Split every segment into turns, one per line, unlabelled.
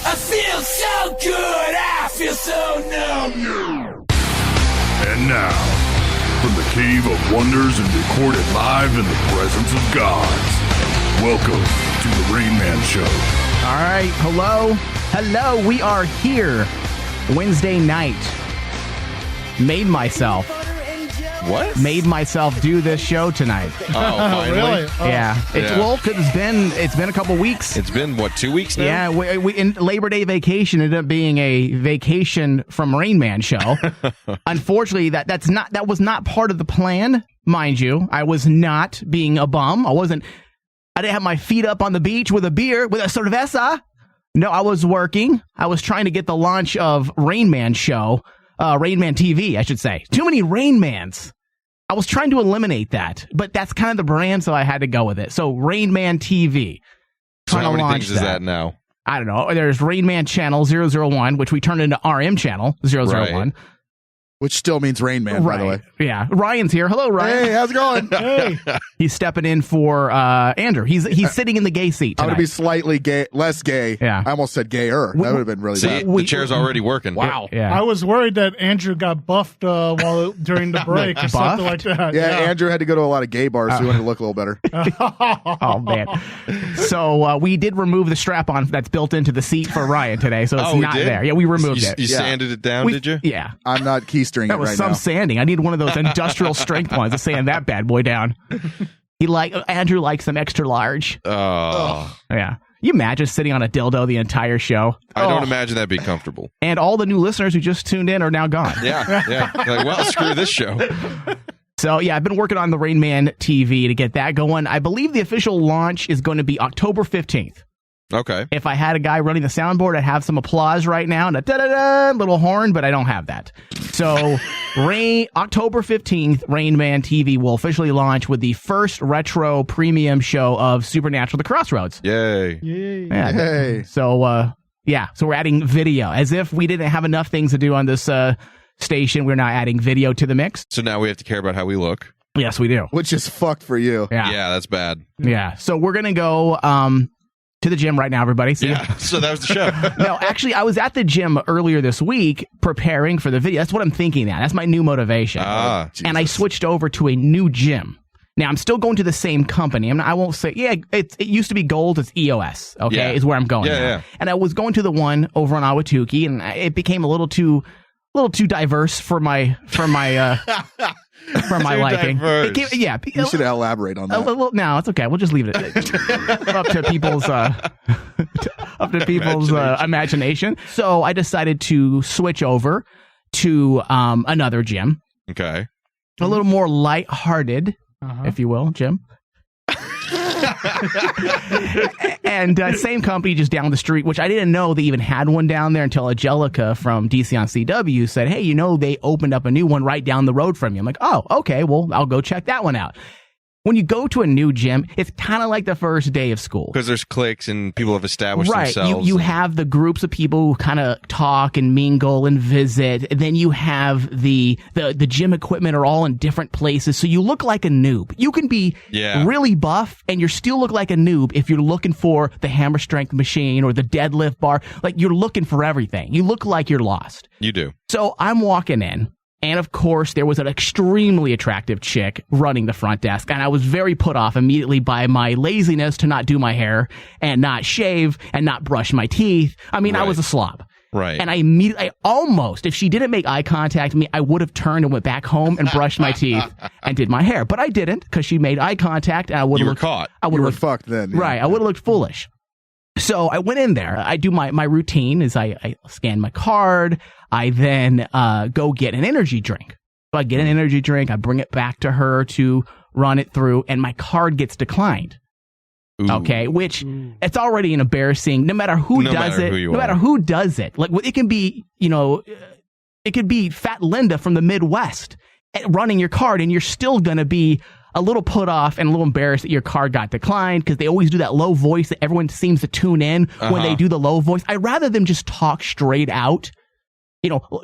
I feel so good, I feel so numb.
And now, from the Cave of Wonders and recorded live in the presence of gods, welcome to the Rain Man Show.
All right, hello, we are here. Wednesday night. Made myself do this show tonight.
Oh, finally?
Really? Oh.
Yeah. Well, because it's been a couple weeks.
It's been, 2 weeks now?
Yeah, we in Labor Day vacation ended up being a vacation from Rain Man show. Unfortunately, that was not part of the plan, mind you. I was not being a bum. I didn't have my feet up on the beach with a beer, with a cerveza. No, I was working. I was trying to get the launch of Rain Man show, Rain Man TV, I should say. Too many Rain Mans. I was trying to eliminate that, but that's kind of the brand, so I had to go with it. So Rain Man TV.
So how many things is that now?
I don't know. There's Rain Man Channel 001, which we turned into RM Channel 001.
Right.
Which still means Rain Man, by the way.
Yeah. Ryan's here. Hello, Ryan.
Hey, how's it going?
Hey. He's stepping in for Andrew. He's sitting in the gay seat tonight.
I'm going to be slightly gay, less gay.
Yeah.
I almost said gayer. That would have been really bad.
The chair's already working.
Wow.
Yeah.
I was worried that Andrew got buffed during the break or something like that.
Yeah, Andrew had to go to a lot of gay bars, so he wanted to look a little better.
Oh, man. So we did remove the strap-on that's built into the seat for Ryan today, so it's not there. Yeah, we removed it.
You sanded it down, did you?
Yeah.
I'm not keystering it right now.
Sanding. I need one of those industrial strength ones to sand that bad boy down. Andrew likes them extra large.
Oh.
Yeah. You imagine sitting on a dildo the entire show?
I don't imagine that'd be comfortable.
And all the new listeners who just tuned in are now gone.
Yeah. Like, well, screw this show.
So, yeah, I've been working on the Rain Man TV to get that going. I believe the official launch is going to be October 15th.
Okay.
If I had a guy running the soundboard, I'd have some applause right now and a da-da-da little horn, but I don't have that. So, October 15th, Rain Man TV will officially launch with the first retro premium show of Supernatural: The Crossroads.
Yay.
Yeah.
Yay.
So we're adding video. As if we didn't have enough things to do on this station, we're now adding video to the mix.
So now we have to care about how we look.
Yes, we do.
Which is fucked for you.
Yeah, that's bad.
Yeah. So we're going to go to the gym right now, everybody.
So that was the show.
No, actually, I was at the gym earlier this week preparing for the video. That's what I'm thinking now. That's my new motivation. And I switched over to a new gym. Now, I'm still going to the same company. I won't say, it used to be Gold. It's EOS, okay, is where I'm going now.
Yeah.
And I was going to the one over on Awatuki, and it became a little too diverse for my liking.
You should elaborate on that.
No, it's okay. We'll just leave it up to people's imagination. So I decided to switch over to another gym.
Okay.
A little more lighthearted, if you will, Jim. And same company just down the street, which I didn't know they even had one down there until Angelica from DC on CW said, hey, they opened up a new one right down the road from you. I'm like, oh, okay, well, I'll go check that one out. When you go to a new gym, it's kind of like the first day of school.
Because there's cliques and people have established themselves.
Right. You have the groups of people who kind of talk and mingle and visit. And then you have the gym equipment are all in different places. So you look like a noob. You can be really buff and you still look like a noob if you're looking for the hammer strength machine or the deadlift bar. Like, you're looking for everything. You look like you're lost.
You do.
So I'm walking in. And, of course, there was an extremely attractive chick running the front desk. And I was very put off immediately by my laziness to not do my hair and not shave and not brush my teeth. I mean, I was a slob.
Right.
And I almost, if she didn't make eye contact with me, I would have turned and went back home and brushed my teeth and did my hair. But I didn't, because she made eye contact and I would have looked...
caught.
You were fucked then. Yeah.
Right. I would have looked foolish. So I went in there. I do my routine is I scan my card. I then go get an energy drink. So I get an energy drink. I bring it back to her to run it through, and my card gets declined.
Ooh.
Okay, which it's already an embarrassing. No matter who does it. Like, it can be, it could be Fat Linda from the Midwest running your card, and you're still gonna be a little put off and a little embarrassed that your card got declined, because they always do that low voice that everyone seems to tune in when they do the low voice. I'd rather them just talk straight out,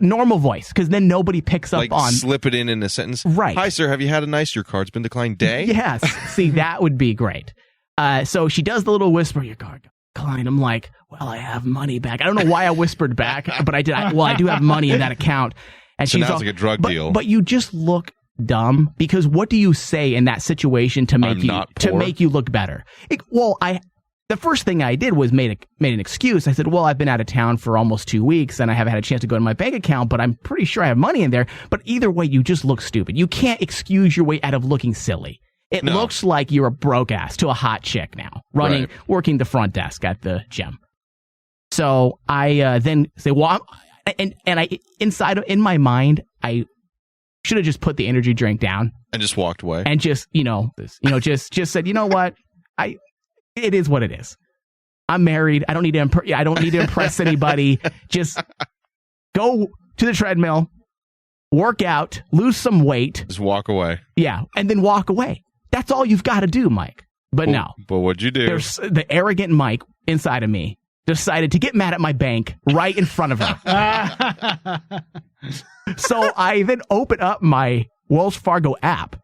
normal voice, because then nobody picks up on.
Slip it in a sentence.
Right.
Hi, sir. Have you had a nice? Your card's been declined day?
Yes. See, that would be great. So she does the little whisper, your card. Klein, I'm like, well, I have money back. I don't know why I whispered back, but I did. I do have money in that account. And
so
she's
now it's like a drug deal.
But you just look dumb because what do you say in that situation to make you look better? The first thing I did was made an excuse. I said, well, I've been out of town for almost 2 weeks and I haven't had a chance to go to my bank account, but I'm pretty sure I have money in there. But either way, you just look stupid. You can't excuse your way out of looking silly. It looks like you're a broke ass to a hot chick now, working the front desk at the gym. So I then say, well, in my mind, I should have just put the energy drink down
and just walked away
and just just said, you know what, it is what it is. I'm married. I don't need to impress anybody. Just go to the treadmill, work out, lose some weight.
Just walk away.
Yeah, and then walk away. That's all you've got to do, Mike. But no.
But what'd you do?
There's the arrogant Mike inside of me decided to get mad at my bank right in front of her. So I then open up my Wells Fargo app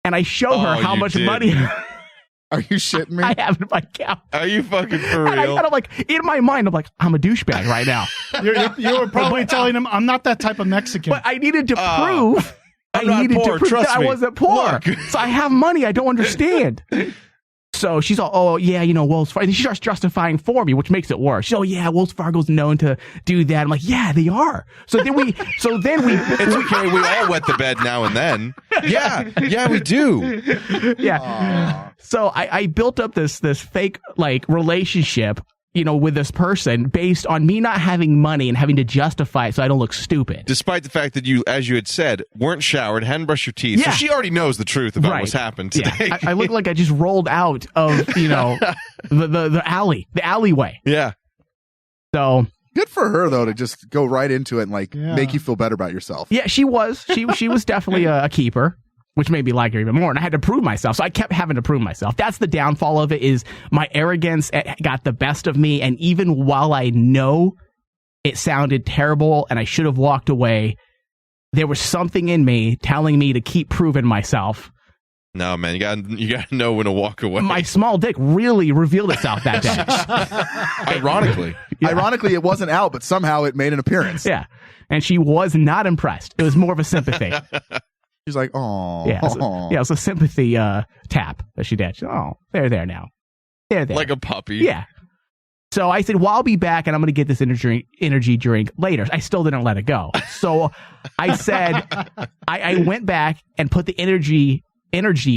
and I show her how much money...
Are you shitting me?
I have in my account.
Are you fucking for real?
And I'm like, in my mind, I'm like, I'm a douchebag right now.
You were probably telling him, I'm not that type of Mexican.
But I needed to prove. That I wasn't poor. So I have money. I don't understand. So she's all, oh, yeah, Wells Fargo. And she starts justifying for me, which makes it worse. She's, oh, yeah, Wells Fargo's known to do that. I'm like, yeah, they are. So then we.
It's okay. We all wet the bed now and then. Yeah, we do.
Yeah.
Aww.
So I built up this fake relationship, with this person based on me not having money and having to justify it so I don't look stupid.
Despite the fact that you, as you had said, weren't showered, hadn't brushed your teeth. Yeah. So she already knows the truth about what's happened today.
Yeah. I look like I just rolled out of, the alleyway.
Yeah.
So
good for her though to just go right into it and make you feel better about yourself.
Yeah, she was. She was definitely a keeper, which made me like her even more. And I had to prove myself. So I kept having to prove myself. That's the downfall of it, is my arrogance got the best of me. And even while I know it sounded terrible and I should have walked away, there was something in me telling me to keep proving myself.
No, man, you gotta know when to walk away.
My small dick really revealed itself that day.
Ironically, it wasn't out, but somehow it made an appearance.
Yeah. And she was not impressed. It was more of a sympathy.
She's like, oh.
Yeah, it was a sympathy tap that she did. She's, oh, they're there now. They're there.
Like a puppy.
Yeah. So I said, well, I'll be back and I'm going to get this energy drink later. I still didn't let it go. So I said, I went back and put the energy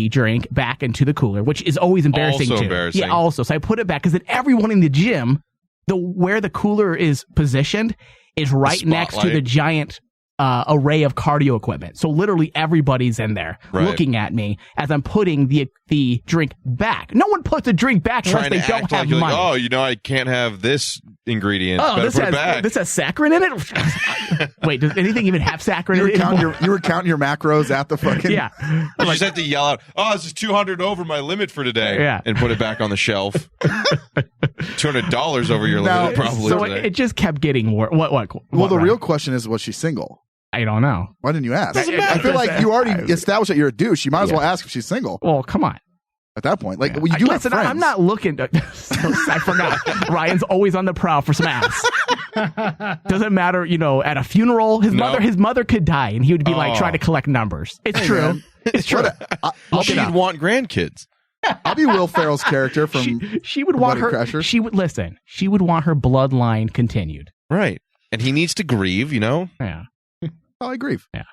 drink back into the cooler, which is always embarrassing too.
Embarrassing.
Yeah, also. So I put it back because then everyone in the gym, where the cooler is positioned is right next to the giant array of cardio equipment. So literally everybody's in there looking at me as I'm putting the drink back. No one puts a drink back unless they don't have money.
I can't have this ingredient.
This has saccharin in it? Wait, does anything even have saccharin in it?
You were counting your macros at the fucking...
Yeah.
You just have to yell out, this is 200 over my limit for today.
Yeah.
And put it back on the shelf. $200 over your limit probably
so
today.
It just kept getting worse. What,
the real question is, was she single?
I don't know.
Why didn't you ask? I feel like you already established that you're a douche. You might as well ask if she's single.
Well, come on.
At that point, you do have friends.
I'm not looking. I forgot. Ryan's always on the prowl for some ass. Doesn't matter, at a funeral. His mother could die, and he would be trying to collect numbers. It's true.
Man.
It's true.
She'd want grandkids.
I'll be Will Ferrell's character from.
She would want her.
Crashers.
She would listen. She would want her bloodline continued.
Right, and he needs to grieve.
Yeah.
Oh, I agree.
Yeah.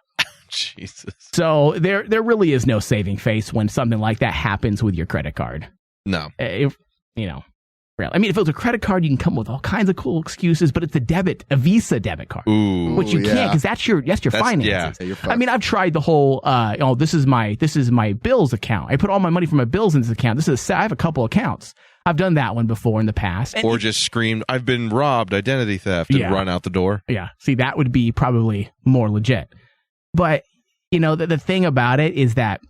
Jesus.
So there really is no saving face when something like that happens with your credit card.
No.
Really. I mean, if it was a credit card, you can come up with all kinds of cool excuses, but it's a Visa debit card.
Ooh,
which you can't, because that's your finances.
Yeah,
I mean, I've tried the whole, this is my bills account. I put all my money from my bills in this account. I have a couple accounts. I've done that one before in the past.
Or just screamed, I've been robbed, identity theft, and run out the door.
Yeah. See, that would be probably more legit. But, the thing about it is that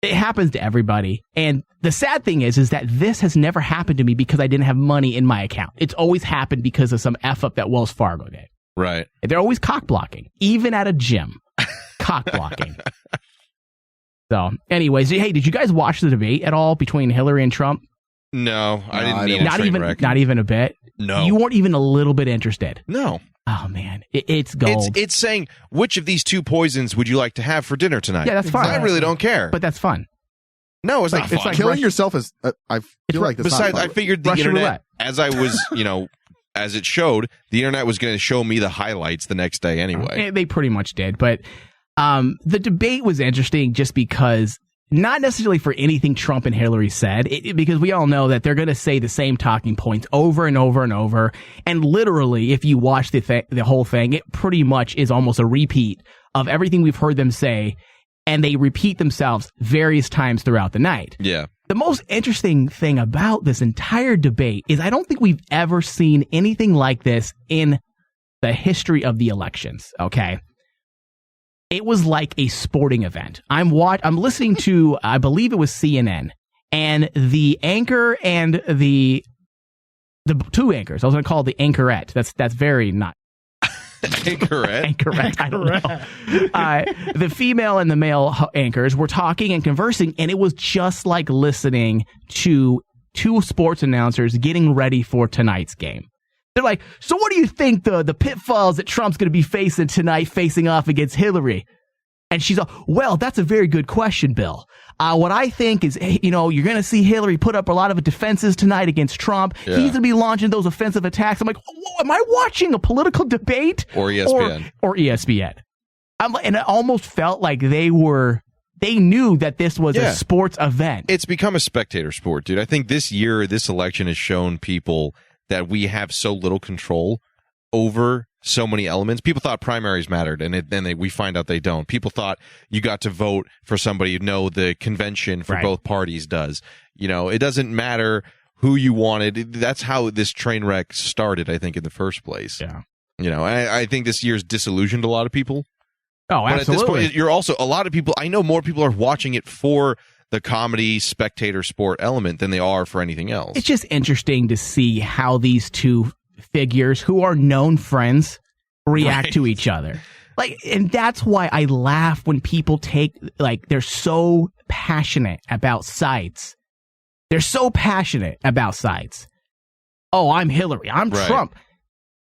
it happens to everybody. And the sad thing is that this has never happened to me because I didn't have money in my account. It's always happened because of some F-up that Wells Fargo did.
Right.
They're always cock blocking, even at a gym. Cock blocking. So, anyways, hey, did you guys watch the debate at all between Hillary and Trump?
No, I didn't need a train wreck.
Not even a bit?
No.
You weren't even a little bit interested?
No.
Oh, man. It's gold.
It's saying, which of these two poisons would you like to have for dinner tonight?
Yeah, that's fine.
I really don't care.
But that's fun.
No, it's not fun.
It's like
killing yourself is, I feel like that's
Besides,
not fun.
I figured the
Russian
internet,
roulette.
as I was, as it showed, the internet was going to show me the highlights the next day anyway.
They pretty much did. But the debate was interesting just because, not necessarily for anything Trump and Hillary said, because we all know that they're going to say the same talking points over and over and over. And literally, if you watch the whole thing, it pretty much is almost a repeat of everything we've heard them say. And they repeat themselves various times throughout the night.
Yeah.
The most interesting thing about this entire debate is I don't think we've ever seen anything like this in the history of the elections. Okay. It was like a sporting event. I'm listening to, I believe it was CNN, and the anchor and the two anchors. I was going to call it the anchorette. That's very not. Anchorette. I don't know. The female and the male anchors were talking and conversing, and it was just like listening to two sports announcers getting ready for tonight's game. They're like, so what do you think the pitfalls that Trump's going to be facing tonight, facing off against Hillary? And she's like, well, that's a very good question, Bill. What I think is, you're going to see Hillary put up a lot of defenses tonight against Trump. Yeah. He's going to be launching those offensive attacks. I'm like, am I watching a political debate?
Or ESPN.
Or ESPN. And it almost felt like they knew that this was a sports event.
It's become a spectator sport, dude. I think this election has shown people that we have so little control over so many elements. People thought primaries mattered, and then we find out they don't. People thought you got to vote for somebody. The convention for both parties does. It doesn't matter who you wanted. That's how this train wreck started, I think, in the first place.
Yeah.
I think this year's disillusioned a lot of people.
Oh, absolutely.
But at this point, you're also, a lot of people, I know more people are watching it for the comedy spectator sport element than they are for anything else.
It's just interesting to see how these two figures who are known friends react to each other. And that's why I laugh when people they're so passionate about sides. They're so passionate about sides. Oh, I'm Hillary. I'm Trump.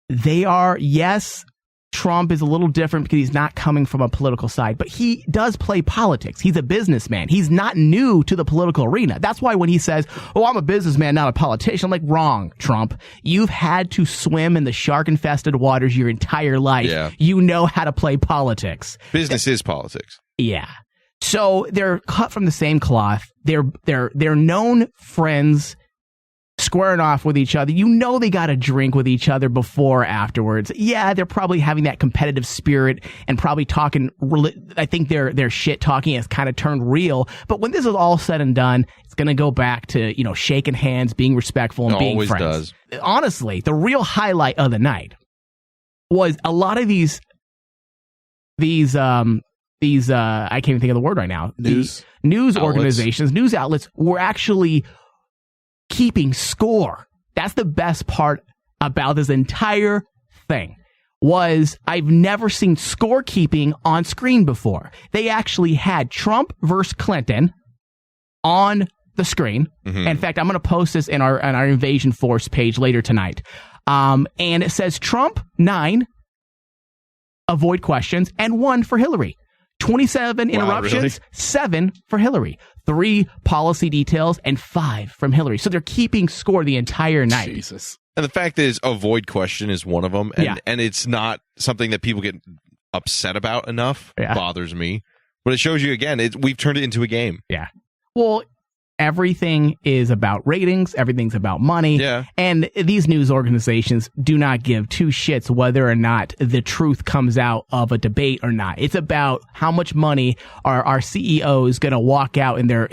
They are, yes, Trump is a little different because he's not coming from a political side, but he does play politics. He's a businessman. He's not new to the political arena. That's why when he says, oh, I'm a businessman, not a politician, I'm like, wrong, Trump. You've had to swim in the shark-infested waters your entire life.
Yeah.
You know how to play politics.
Business is politics.
Yeah. So they're cut from the same cloth. They're known friends squaring off with each other. They got a drink with each other before or afterwards. Yeah, they're probably having that competitive spirit and probably talking. I think their shit talking has kind of turned real. But when this is all said and done, it's going to go back to, shaking hands, being respectful, and being friends.
Always does.
Honestly, the real highlight of the night was a lot of these I can't even think of the word right now. News organizations, news outlets were actually keeping score. That's the best part about this entire thing. I've never seen scorekeeping on screen before. They actually had Trump versus Clinton on the screen. Mm-hmm. In fact, I'm going to post this in our Invasion Force page later tonight. And it says Trump 9 avoid questions and 1 for Hillary. 27 interruptions, really? 7 for Hillary. 3 policy details, and 5 from Hillary. So they're keeping score the entire night.
Jesus.
And the fact is, avoid question is one of them. And it's not something that people get upset about enough. Yeah. Bothers me. But it shows you, again, we've turned it into a game.
Yeah. Well, everything is about ratings. Everything's about money. Yeah. And these news organizations do not give two shits whether or not the truth comes out of a debate or not. It's about how much money our CEOs going to walk out in their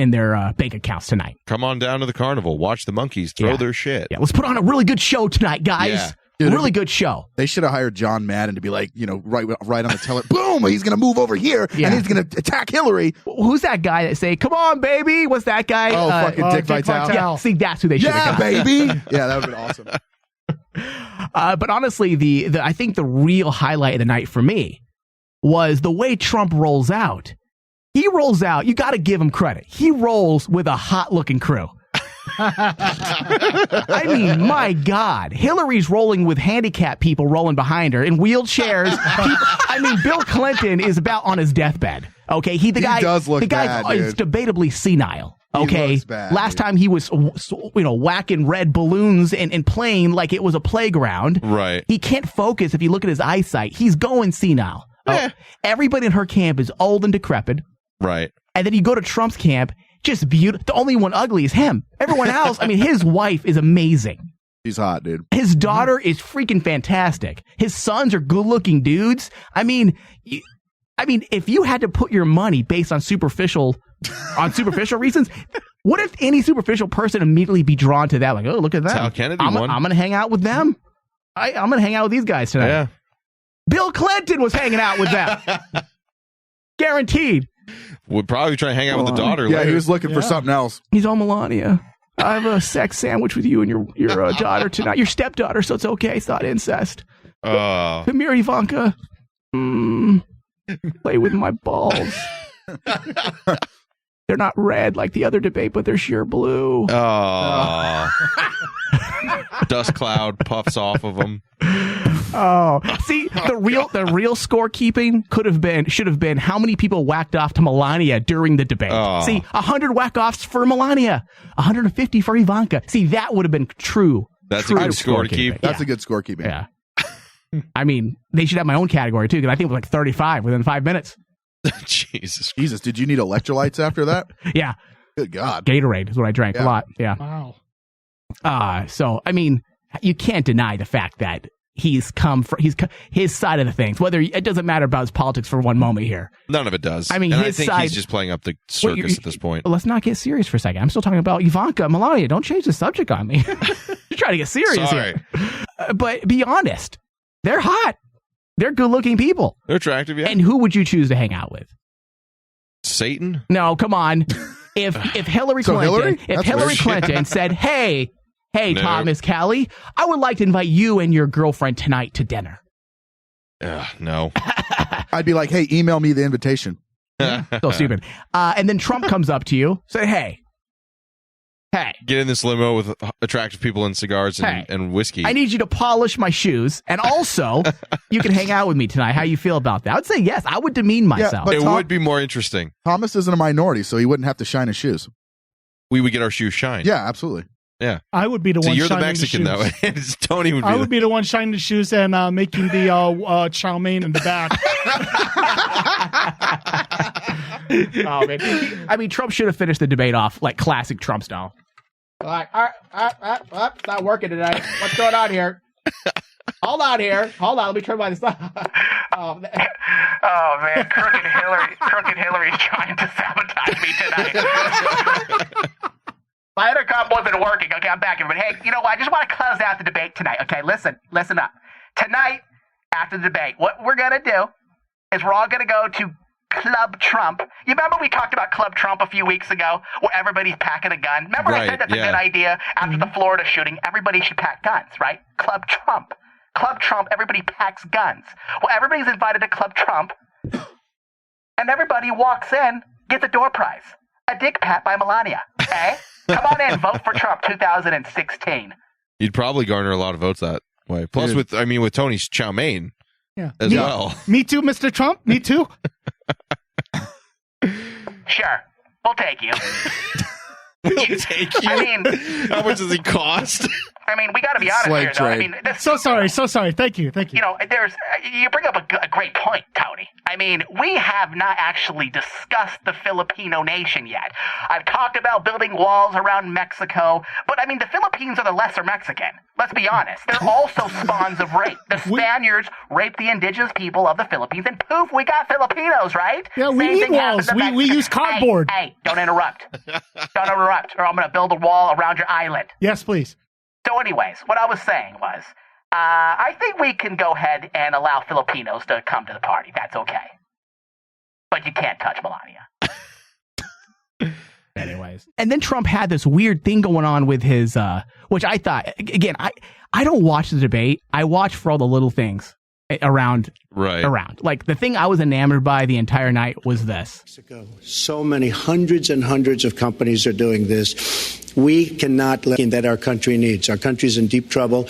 bank accounts tonight.
Come on down to the carnival. Watch the monkeys throw their shit.
Yeah. Let's put on a really good show tonight, guys. Yeah. Dude, really good show.
They should have hired John Madden to be like, right on the teller. Boom! He's going to move over here and he's going to attack Hillary.
Who's that guy that say, "Come on, baby"? What's that guy?
Oh, fucking Dick Vitale.
Yeah, see, that's who they should have got.
Yeah, baby. Yeah, that would have been
awesome. But honestly, I think the real highlight of the night for me was the way Trump rolls out. He rolls out. You got to give him credit. He rolls with a hot looking crew. I mean, my God, Hillary's rolling with handicapped people rolling behind her in wheelchairs. Bill Clinton is about on his deathbed. Okay, he does look bad, dude. Is debatably senile. Okay,
looks bad,
last time he was, whacking red balloons and playing like it was a playground.
Right.
He can't focus if you look at his eyesight. He's going senile. Everybody in her camp is old and decrepit.
Right.
And then you go to Trump's camp, just beautiful. The only one ugly is him. Everyone else, his wife is amazing.
She's hot, dude.
His daughter is freaking fantastic. His sons are good-looking dudes. If you had to put your money based on superficial reasons, what if any superficial person immediately be drawn to that? Like, oh, look at that.
That's how Kennedy won.
I'm going to hang out with them. I'm going to hang out with these guys tonight.
Yeah.
Bill Clinton was hanging out with them. Guaranteed.
Would probably try to hang out with the daughter.
Yeah,
later.
he was looking for something else.
He's on Melania. I have a sex sandwich with you and your daughter tonight. Your stepdaughter, so it's okay. It's not incest. Come here, Ivanka. Play with my balls. They're not red like the other debate, but they're sheer blue.
Dust cloud puffs off of them.
Oh, see, the real scorekeeping should have been how many people whacked off to Melania during the debate. See, 100 whack-offs for Melania, 150 for Ivanka. See, that would have been true.
That's a good score to keep.
That's a good scorekeeping.
Yeah. They should have my own category too, because I think it was like 35 within 5 minutes.
Jesus.
Did you need electrolytes after that?
Yeah.
Good God.
Gatorade is what I drank a lot. Yeah.
Wow.
So you can't deny the fact that he's his side of the things. Whether it doesn't matter about his politics for one moment here.
None of it does.
I think
he's just playing up the circus at this point.
Let's not get serious for a second. I'm still talking about Ivanka, Melania. Don't change the subject on me. You're trying to get serious here. But be honest, they're hot. They're good-looking people.
They're attractive, yeah.
And who would you choose to hang out with?
Satan?
No, come on. If Hillary Clinton said, "Hey, no. Thomas Kelly, I would like to invite you and your girlfriend tonight to dinner."
No.
I'd be like, "Hey, email me the invitation."
So stupid. And then Trump comes up to you, say, "Hey,
get in this limo with attractive people and cigars and whiskey.
I need you to polish my shoes, and also you can hang out with me tonight. How you feel about that?" I would say yes. I would demean myself.
but
it would be more interesting.
Thomas isn't a minority, so he wouldn't have to shine his shoes.
We would get our shoes shined.
Yeah, absolutely.
Yeah,
I would be the one.
You're the
shining
Mexican
the shoes.
that way. Tony would.
I would be the one shining the shoes and making the chow mein in the back.
Oh man! Trump should have finished the debate off like classic Trump style. Like, all right, it's not working today. What's going on here? Hold on here. Hold on. Let me turn my stuff. Oh man, crooked Hillary's trying to sabotage me tonight. My intercom wasn't working. Okay, I'm back. But hey, you know what? I just want to close out the debate tonight. Okay, listen up. Tonight, after the debate, what we're gonna do is we're all gonna go to Club Trump. You remember we talked about Club Trump a few weeks ago, where everybody's packing a gun? Remember I said that's a good idea after the Florida shooting. Everybody should pack guns, right? Club Trump. Everybody packs guns. Well, everybody's invited to Club Trump, and everybody walks in, gets a door prize. A dick pat by Melania. Okay? Come on in, vote for Trump 2016.
You'd probably garner a lot of votes that way. Plus, with Tony's chow mein as well.
Me too, Mr. Trump. Me too.
Sure. We'll take you.
We'll take you. How much does he cost?
We got to be honest here, though.
So sorry. Thank you.
You bring up a great point, Tony. We have not actually discussed the Filipino nation yet. I've talked about building walls around Mexico, but the Philippines are the lesser Mexican. Let's be honest. They're also spawns of rape. The Spaniards raped the indigenous people of the Philippines, and poof, we got Filipinos, right?
Yeah, we need walls. We use cardboard.
Hey, don't interrupt. Or I'm going to build a wall around your island.
Yes, please.
So anyways, what I was saying was, I think we can go ahead and allow Filipinos to come to the party. That's okay. But you can't touch Melania. Anyways. And then Trump had this weird thing going on with his, which I thought, again, I don't watch the debate. I watch for all the little things. around.
Right.
Around. Like, the thing I was enamored by the entire night was this.
So many hundreds and hundreds of companies are doing this. We cannot let that our country needs. Our country's in deep trouble.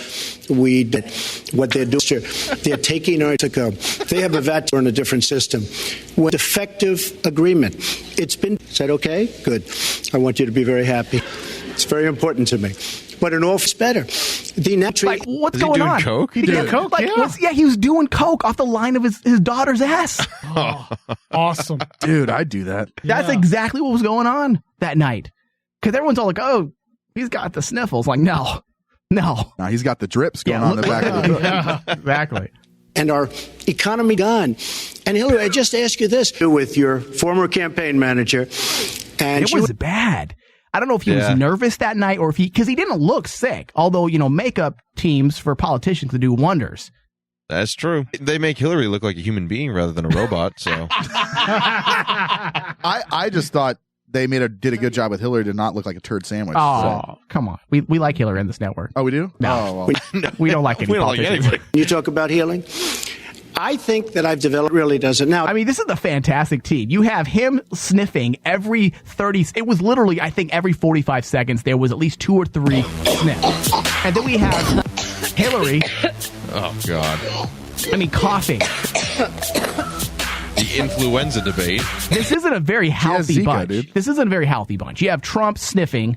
What they're doing, they're taking our they have a vat in a different system. With effective agreement. It's been said, okay, good. I want you to be very happy. It's very important to me. But an awful's better. The natural.
Like, what's
Is
going
he doing
on?
coke?
He did coke,
Like,
yeah.
he was doing coke off the line of his daughter's ass.
Awesome.
Dude, I'd do that.
That's exactly what was going on that night. Because everyone's all like, oh, he's got the sniffles. Like, no.
Nah, he's got the drips going on in the back of the book.
Yeah, exactly.
And our economy gone. And Hillary, I just ask you this with your former campaign manager. And
It was bad. I don't know if he was nervous that night or if because he didn't look sick. Although, makeup teams for politicians can do wonders.
That's true. They make Hillary look like a human being rather than a robot. So
I just thought they did a good job with Hillary to not look like a turd sandwich.
Oh, come on. We like Hillary in this network.
Oh, we do?
No.
Oh, well.
We don't like any
we don't like
politicians.
anybody.
you talk about healing. I think that I've developed really doesn't now.
I mean, this is a fantastic team. You have him sniffing every 30. It was literally, I think, every 45 seconds there was at least 2 or 3 sniffs. And then we have Hillary.
Oh God.
I mean, coughing.
The influenza debate.
This isn't a very healthy
Zika,
bunch.
dude.
This isn't a very healthy bunch. You have Trump sniffing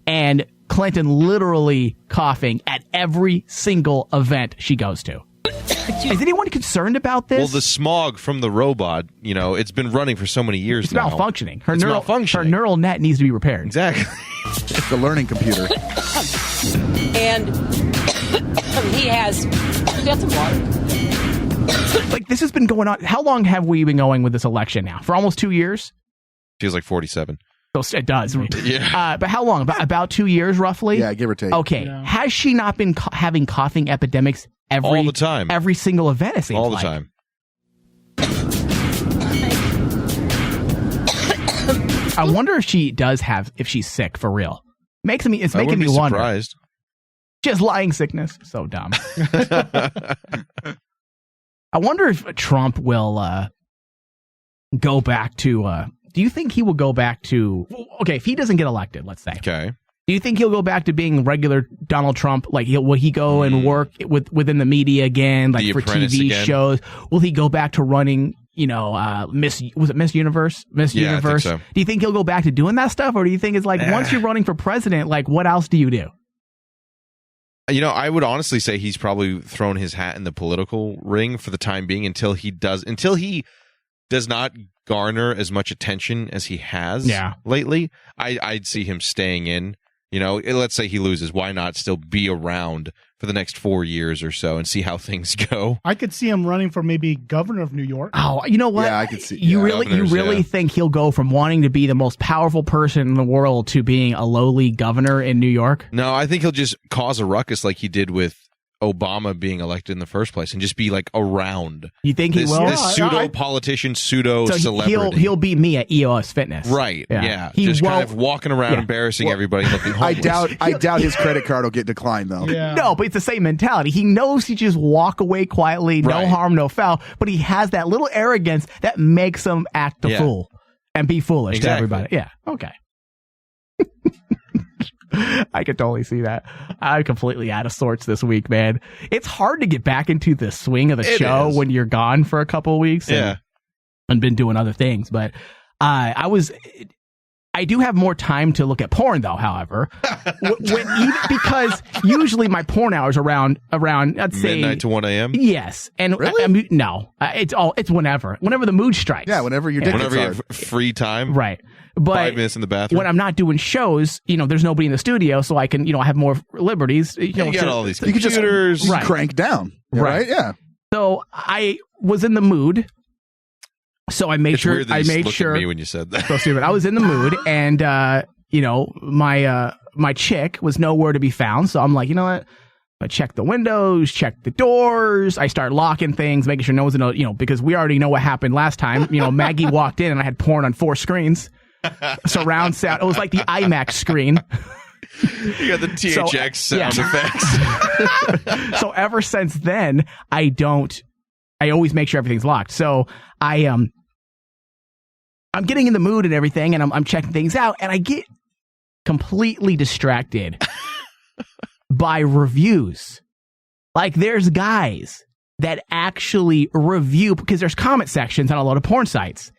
and Clinton literally coughing at every single event she goes to. Is anyone concerned about this?
Well, the smog from the robot, it's been running for so many years
It's
now.
malfunctioning.
It's malfunctioning.
Her neural net needs to be repaired.
Exactly.
It's the learning computer.
And he has some water.
Like, this has been going on. How long have we been going with this election now? For almost 2 years?
Feels like 47.
So it does.
Yeah.
But how long? About 2 years, roughly?
Yeah, give or take.
Okay.
Yeah.
Has she not been having coughing epidemics all
the time?
Every single event, it seems
All the
like.
time.
I wonder if if she's sick for real. It's
I
making
wouldn't
me
be
wonder.
surprised.
Just lying sickness. So dumb. I wonder if Trump will go back to. Do you think he will go back to? Okay, if he doesn't get elected, let's say.
Okay.
Do you think he'll go back to being regular Donald Trump? Like, will he go and work within the media again, like
The
for
Apprentice
TV
again?
shows? Will he go back to running? Was it Miss Universe? Miss
Yeah, I think
Universe.
so.
Do you think he'll go back to doing that stuff, or do you think it's like once you're running for president, like what else do you do?
I would honestly say he's probably thrown his hat in the political ring for the time being until he does not garner as much attention as he has lately. I'd see him staying in. Let's say he loses. Why not still be around for the next 4 years or so and see how things go?
I could see him running for maybe governor of New York.
Oh, you know what?
Yeah, I could see.
You
yeah.
really think he'll go from wanting to be the most powerful person in the world to being a lowly governor in New York?
No, I think he'll just cause a ruckus like he did with Obama being elected in the first place and just be like around.
You think he will?
This pseudo politician, pseudo celebrity.
He'll be me at EOS Fitness.
Right. Yeah.
He
just kind
won't-
of walking around embarrassing everybody and looking homeless.
I doubt his credit card will get declined though.
Yeah.
No, but it's the same mentality. He knows he just walk away quietly, no
Right.
harm, no foul, but he has that little arrogance that makes him act a fool and be foolish to everybody. Yeah. Okay. I could totally see that. I'm completely out of sorts this week, man. It's hard to get back into the swing of the show when you're gone for a couple of weeks and been doing other things. But I do have more time to look at porn, though. However, because usually my porn hours around I'd say
midnight to 1 a.m.
Yes, and
Really?
no, it's whenever the mood strikes.
Yeah, whenever your dick
Whenever you
gets
have
hard.
free time.
right. But
5 minutes in the bathroom.
when I'm not doing shows, there's nobody in the studio, so I can, have more liberties.
you got all these
You could just
computers.
Right.
crank down.
Right.
Right? Yeah.
So I was in the mood. So I made
It's
sure.
weird that
I
you
made
looked
sure.
at me when you said that.
So stupid. I was in the mood, and my chick was nowhere to be found. So I'm like, you know what? I check the windows, check the doors. I start locking things, making sure no one's because we already know what happened last time. Maggie walked in and I had porn on 4 screens. Surround sound. It was like the IMAX screen.
You got the THX sound effects.
So ever since then, I don't I always make sure everything's locked. So I'm getting in the mood and everything, and I'm checking things out, and I get completely distracted by reviews. Like, there's guys that actually review, because there's comment sections on a lot of porn sites,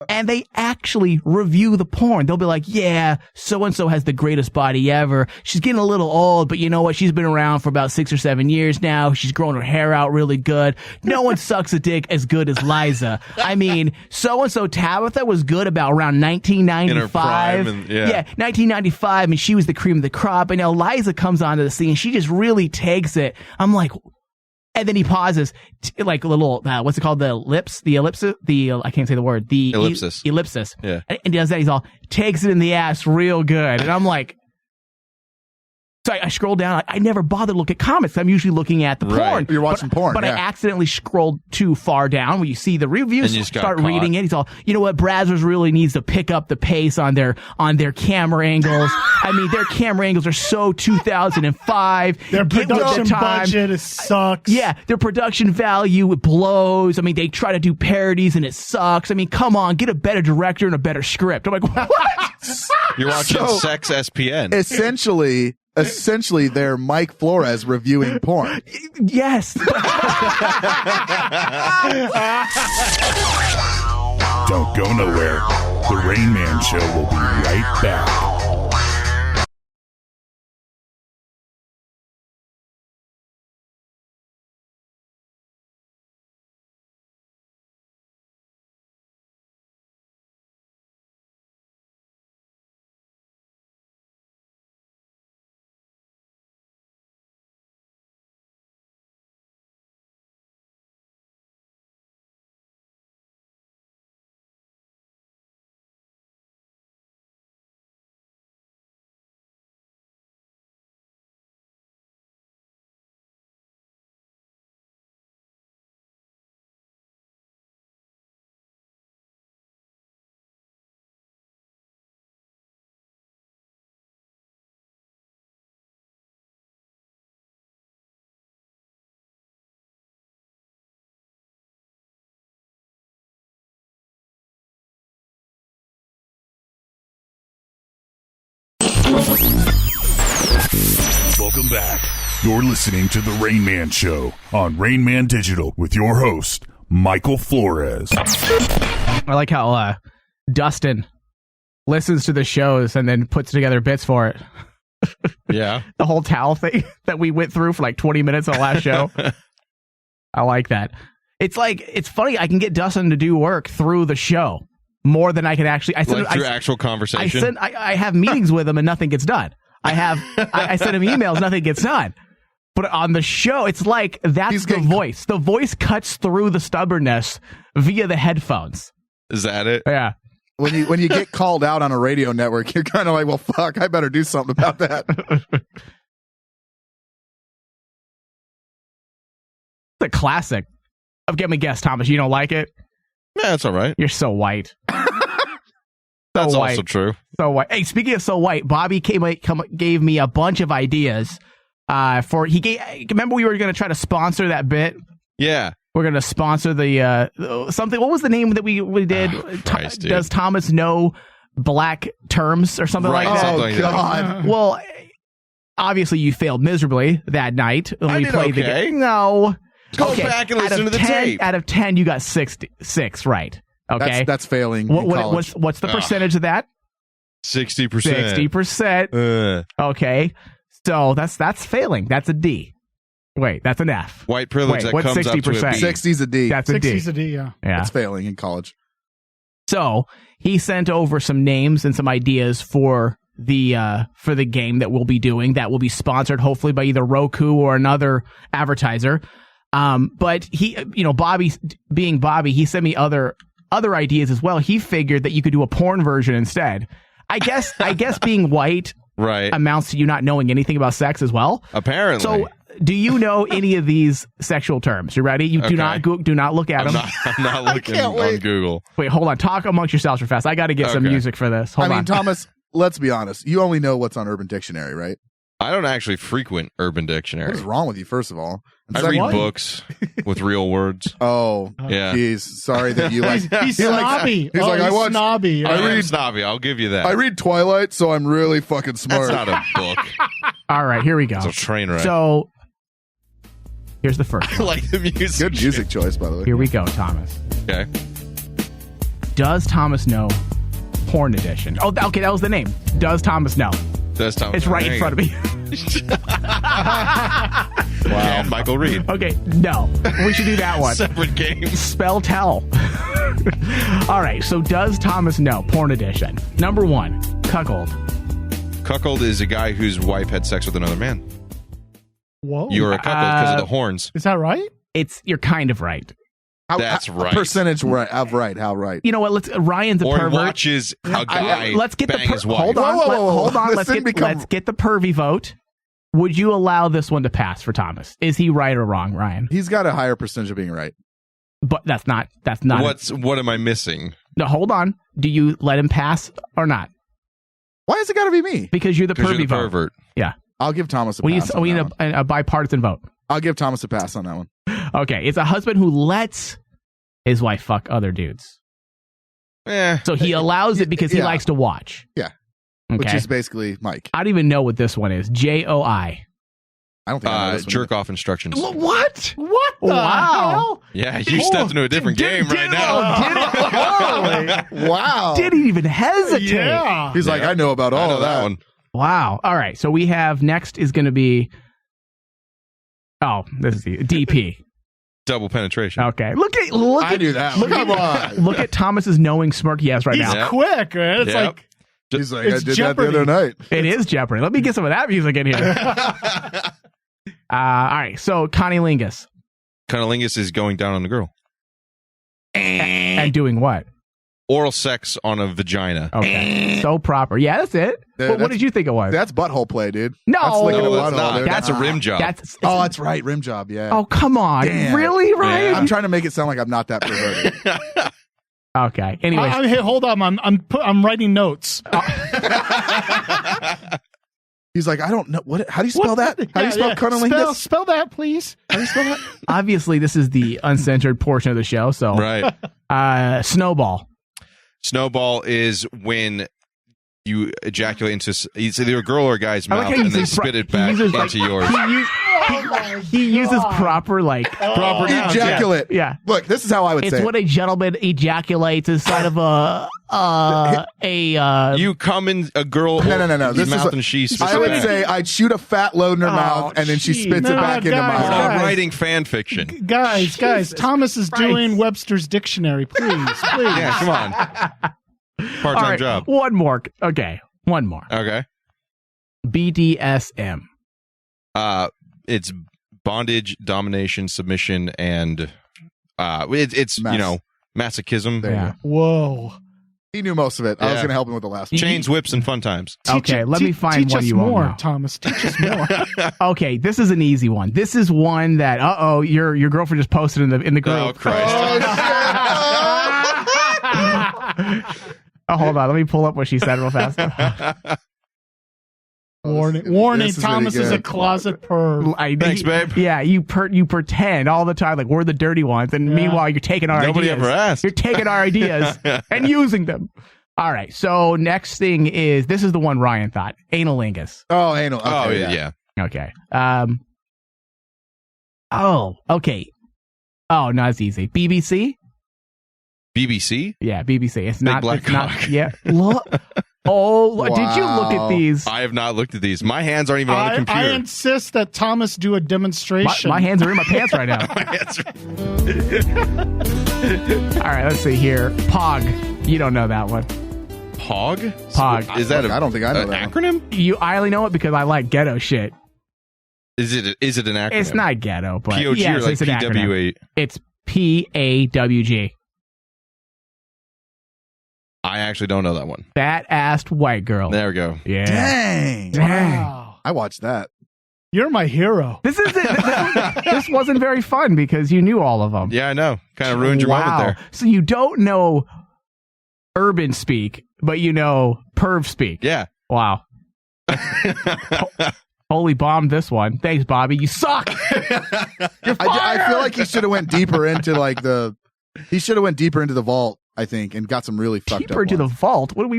and they actually review the porn. They'll be like, yeah, so-and-so has the greatest body ever. She's getting a little old, but you know what? She's been around for about 6 or 7 years now. She's growing her hair out really good. No one sucks a dick as good as Liza. I mean, so-and-so Tabitha was good about around 1995.
In her prime
yeah, 1995, and she was the cream of the crop. And now Liza comes onto the scene. She just really takes it. I'm like... And then he pauses, like a little, what's it called? The ellipsis, I can't say the word. The
ellipsis.
Ellipsis.
Yeah.
And does that. He's all, takes it in the ass real good. And I'm like, so I scroll down. I never bother to look at comments. I'm usually looking at the porn.
You're watching porn.
But I accidentally scrolled too far down where you see the reviews.
And you
start reading it. He's all, you know what? Brazzers really needs to pick up the pace on their camera angles. I mean, their camera angles are so 2005.
Their production budget sucks.
Yeah, their production value, it blows. I mean, they try to do parodies and it sucks. I mean, come on, get a better director and a better script. I'm like, what?
You're watching Sex SPN.
Essentially, they're Mike Flores reviewing porn.
Yes.
Don't go nowhere. The Rain Man Show will be right back. Welcome back. You're listening to The Rain Man Show on Rain Man Digital with your host, Michael Flores.
I like how Dustin listens to the shows and then puts together bits for it.
Yeah.
The whole towel thing that we went through for like 20 minutes on the last show. I like that. It's like, it's funny, I can get Dustin to do work through the show more than I can actually.
Through actual conversation?
I have meetings with him and nothing gets done. I send him emails, nothing gets done. But on the show, it's like, that's the voice. The voice cuts through the stubbornness via the headphones.
Is that it?
Yeah.
When you get called out on a radio network, you're kind of like, well, fuck, I better do something about that.
The classic. Give me a guess, Thomas. You don't like it?
Yeah, that's all right.
You're so white.
That's also true.
So white. Hey, speaking of so white, Bobby gave me a bunch of ideas. Remember we were going to try to sponsor that bit?
Yeah.
We're going to sponsor the something. What was the name that we did?
Christ,
Does Thomas know black terms or something like that?
Oh, God.
Well, obviously you failed miserably that night when we played the game. No.
Go back and listen to the tape.
Out of 10, you got 6 right. Okay.
That's failing. What's
the percentage of that?
60%.
60%. Okay. So that's failing. That's a D. Wait, that's an F.
White privilege that
what's
comes 60%? Up to a B.
60's a D.
That's a D.
60's a D, yeah.
That's failing in college.
So he sent over some names and some ideas for the game that we'll be doing that will be sponsored hopefully by either Roku or another advertiser. But he, Bobby being Bobby, he sent me other ideas as well. He figured that you could do a porn version instead. I guess being white amounts to you not knowing anything about sex as well.
Apparently.
So do you know any of these sexual terms? You ready? You do not look at them.
I'm not looking on Google.
Wait, hold on. Talk amongst yourselves real fast. I got to get some music for this. Hold on.
Thomas, let's be honest. You only know what's on Urban Dictionary, right?
I don't actually frequent Urban Dictionary.
What is wrong with you, first of all? And
I read
second-
books with real words.
Oh,
Yeah.
Geez, sorry that you like.
He's snobby.
He's like, I watch.
snobby.
I
I
read
read.
snobby. I'll give you that.
I read Twilight, so I'm really fucking
That's
smart.
not a book.
All right, here we go.
It's a train wreck.
So here's the first
I
one.
like the music.
Good music choice, by the way.
Here we go, Thomas.
Okay.
Does Thomas know Porn Edition? Oh, okay, that was the name. Does Thomas know?
That's Thomas.
It's right in front of me.
Wow. Michael Reed.
Okay, no. We should do that one.
Separate games.
Spell tell. All right, so does Thomas know Porn Edition? Number 1, cuckold.
Cuckold is a guy whose wife had sex with another man.
Whoa.
You're a cuckold because of the horns.
Is that right?
You're kind of right.
That's right.
Percentage right. Of right. How right?
You know what? Ryan's a
Or
pervert.
watches a guy
Let's get
bang
the
his wife.
hold on. Hold on.
This didn't
Let's get the pervy vote. Would you allow this one to pass for Thomas? Is he right or wrong, Ryan?
He's got a higher percentage of being right.
But that's not.
What am I missing?
No, hold on. Do you let him pass or not?
Why has it got to be me?
Because you're the
Because
pervy
you're the
vote.
pervert.
Yeah.
I'll give Thomas a
We
pass. on
need
that one.
a bipartisan vote.
I'll give Thomas a pass on that one.
Okay, it's a husband who lets his wife fuck other dudes. So he allows it because he
Yeah.
likes to watch.
Yeah.
Okay.
Which is basically Mike.
I don't even know what this one is. JOI.
I don't think I know this one
Jerk off instructions.
What?
What the
Wow.
hell?
Yeah, you stepped into a different game right now.
Wow.
Didn't even hesitate.
Yeah.
He's like, I know about
I
all
know
of
that one.
Wow. All right. So we have next is going to be. Oh, this is the DP.
Double penetration.
Okay. Look
I
at
knew that. Come on.
look at Thomas's knowing smirk he has right
He's
now.
Yeah.
quick, man. It's
Yep.
like
He's like,
It's
I did
Jeopardy.
that the other night.
It is Jeopardy. Let me get some of that music in here. All right. So Connie Lingus.
Cunnilingus is going down on the girl.
And doing what?
Oral sex on a vagina.
Okay. So proper. Yeah, that's it.
Yeah,
What
that's-
did you think it was?
That's butthole play, dude.
No.
That's licking a
No, that's
butthole,
not.
dude.
That's a rim job.
That's
Oh, that's right. Rim job. Yeah.
Oh, come on.
Damn.
Really, Ryan?
I'm trying to make it sound like I'm not that perverted.
Okay. Anyways.
hey, hold on. I'm writing notes.
He's like, I don't know what. How do you spell that? How do you spell cunnilingus?
Spell that, please.
How do you spell that?
Obviously, this is the uncensored portion of the show. So,
Right.
Snowball.
Snowball is when you ejaculate into it's either a girl or a guy's
I like
mouth
how
and they
uses
spit it back into yours.
He uses proper
Proper nouns, yeah.
Ejaculate.
Yeah.
Look, this is how I would
It's
say
what
it.
a gentleman ejaculates inside of
You come in a girl
No. This
mouth
is
and she spits
I
it
would
back.
say I'd shoot a fat load in her mouth and then she
geez.
spits it
No,
back into
guys,
my
We're
mouth.
not writing fan fiction.
Guys, Thomas is
Christ.
doing Webster's dictionary. Please.
Yeah, come on.
All
Part-time
right,
job.
One more. Okay. One more.
Okay.
BDSM.
It's bondage, domination, submission, and it's masochism.
There you
Yeah.
go.
Whoa.
He knew most of it. I was
Yeah.
going to help him with the last one.
Chains, whips, and fun times.
Okay, let me find
teach
one
us
you won't
more,
know.
Thomas. Teach us more.
Okay, this is an easy one. This is one that your girlfriend just posted in the group.
Oh, Christ.
Oh, hold on. Let me pull up what she said real fast.
Warning,
This is
Thomas
really
is a
good.
closet perv.
Thanks, babe.
Yeah, you pretend all the time like we're the dirty ones, and meanwhile you're taking our
Nobody
ideas.
ever asked.
You're taking our ideas and using them. All right. So next thing is this is the one Ryan thought. Analingus.
Oh, anal. Okay,
Oh, yeah.
Okay. Oh, okay. Oh, no, it's easy. BBC.
BBC?
Yeah, BBC. It's not.
black
It's not.
cock.
Yeah. Look. Oh, did you look
Wow.
at these?
I have not looked at these. My hands aren't even on the
I
computer.
insist that Thomas do a demonstration.
My hands are in my pants right now.
My hands are-
All right, let's see here. POG. You don't know that one.
Pog?
Pog.
Is that
I don't think I know
an
that
acronym?
I only know it because I like ghetto shit.
Is it an acronym?
It's not ghetto, but
POG
yes,
or like
it's an acronym.
PWA?
It's PAWG.
I actually don't know that one.
Fat assed white girl.
There we go.
Yeah.
Dang.
Wow.
I watched that.
You're my hero.
This is it. This wasn't very fun because you knew all of them.
Yeah, I know. Kind of ruined your
Wow.
moment there.
So you don't know urban speak, but you know perv speak.
Yeah.
Wow. Holy bombed this one. Thanks, Bobby. You suck.
I feel like he should have went deeper into the vault, I think, and got some really fucked up
Deeper into the
ones.
vault? What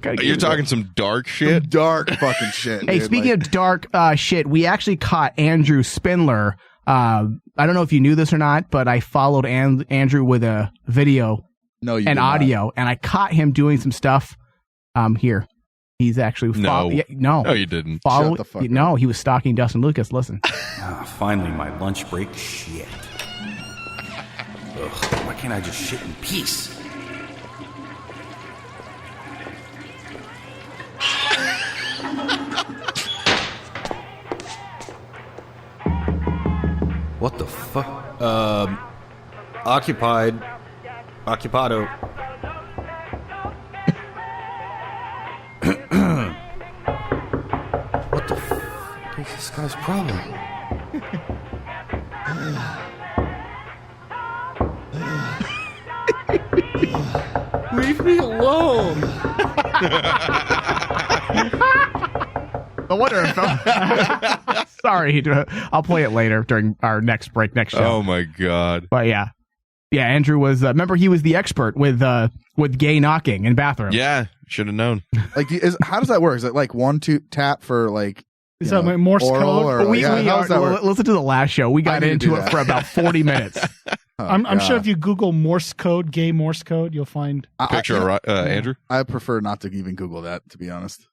kind of
You're talking some dark shit?
Dark fucking shit.
Hey,
dude.
speaking of dark shit, we actually caught Andrew Spindler. I don't know if you knew this or not, but I followed Andrew with a video and audio, and I caught him doing some stuff here. He's actually
No,
you
didn't.
Shut the fuck
No, he was stalking Dustin Lucas. Listen.
Finally, my lunch break. Shit. Ugh, why can't I just shit in peace? What the fuck? Occupied. Occupado. What the fuck is this guy's problem? Leave me alone.
I wonder if sorry, I'll play it later during our next show.
Oh my god!
But yeah, Andrew was. Remember, he was the expert with gay knocking in bathrooms.
Yeah, should have known.
Like, how does that work? Is it like 1-2 tap for like?
Is that my Morse code?
Or, how does that work?
Listen to the last show. We got into it for about 40 minutes.
I'm sure if you Google Morse code, gay Morse code, you'll find
Picture of Andrew.
I prefer not to even Google that, to be honest.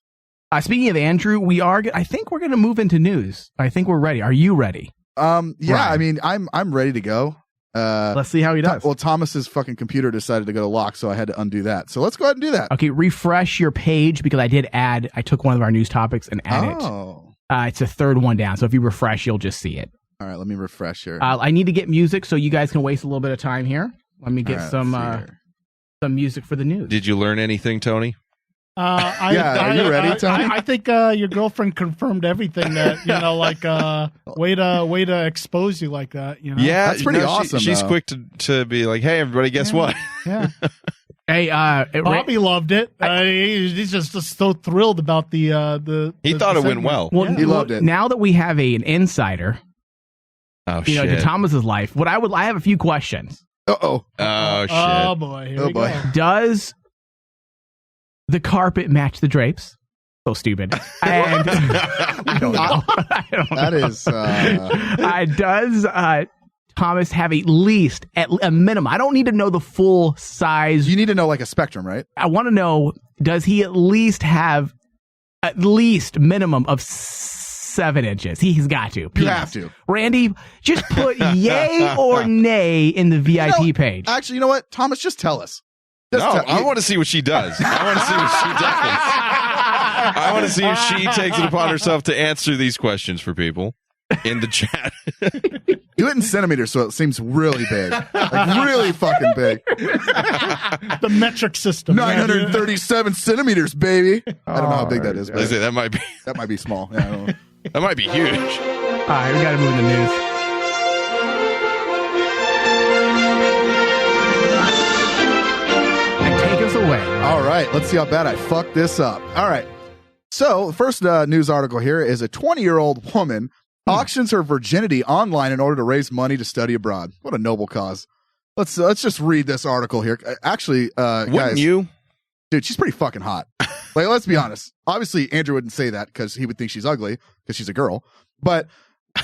Speaking of Andrew, I think we're going to move into news. I think we're ready. Are you ready?
Yeah,
Ryan.
I mean, I'm ready to go.
Let's see how he does.
Well, Thomas's fucking computer decided to go to lock, so I had to undo that. So let's go ahead and do that.
Okay, refresh your page because I took one of our news topics and added it. It's the third one down, so if you refresh, you'll just see it.
All right, let me refresh here.
I need to get music so you guys can waste a little bit of time here. Let me get some music for the news.
Did you learn anything, Tony?
Are you ready, Tony?
I think your girlfriend confirmed everything that way to expose you like that. You know?
Yeah,
that's pretty awesome.
She's quick to be like, "Hey, everybody, guess what?"
Yeah.
Hey,
Bobby loved it. He's just so thrilled about the.
He thought it went well.
He loved it.
Now that we have an insider,
shit.
to Thomas's life, I have a few questions.
Oh shit.
Oh boy. Here we go.
Does the carpet match the drapes? So stupid. And I don't know.
That is.
Does Thomas have at least a minimum? I don't need to know the full size.
You need to know like a spectrum, right?
I want to know, does he at least have minimum of 7 inches? He's got to.
You have to.
Randy, just put yay or nay in the VIP page.
Actually, you know what? Thomas, just tell us.
I want to see what she does. I want to see what she does. I want to see if she takes it upon herself to answer these questions for people in the chat.
Do it in centimeters so it seems really big. Like really fucking big.
The metric system.
937 centimeters, baby. I don't know how big that is.
I say that might be
small. Yeah, I don't know.
That might be huge.
All right, we got to move the news. Away.
All right, let's see how bad I fucked this up. All right. So, the first news article here is a 20-year-old woman auctions her virginity online in order to raise money to study abroad. What a noble cause. Let's just read this article here. Actually, guys,
you?
Dude, she's pretty fucking hot. Like, let's be honest. Obviously, Andrew wouldn't say that because he would think she's ugly because she's a girl. But,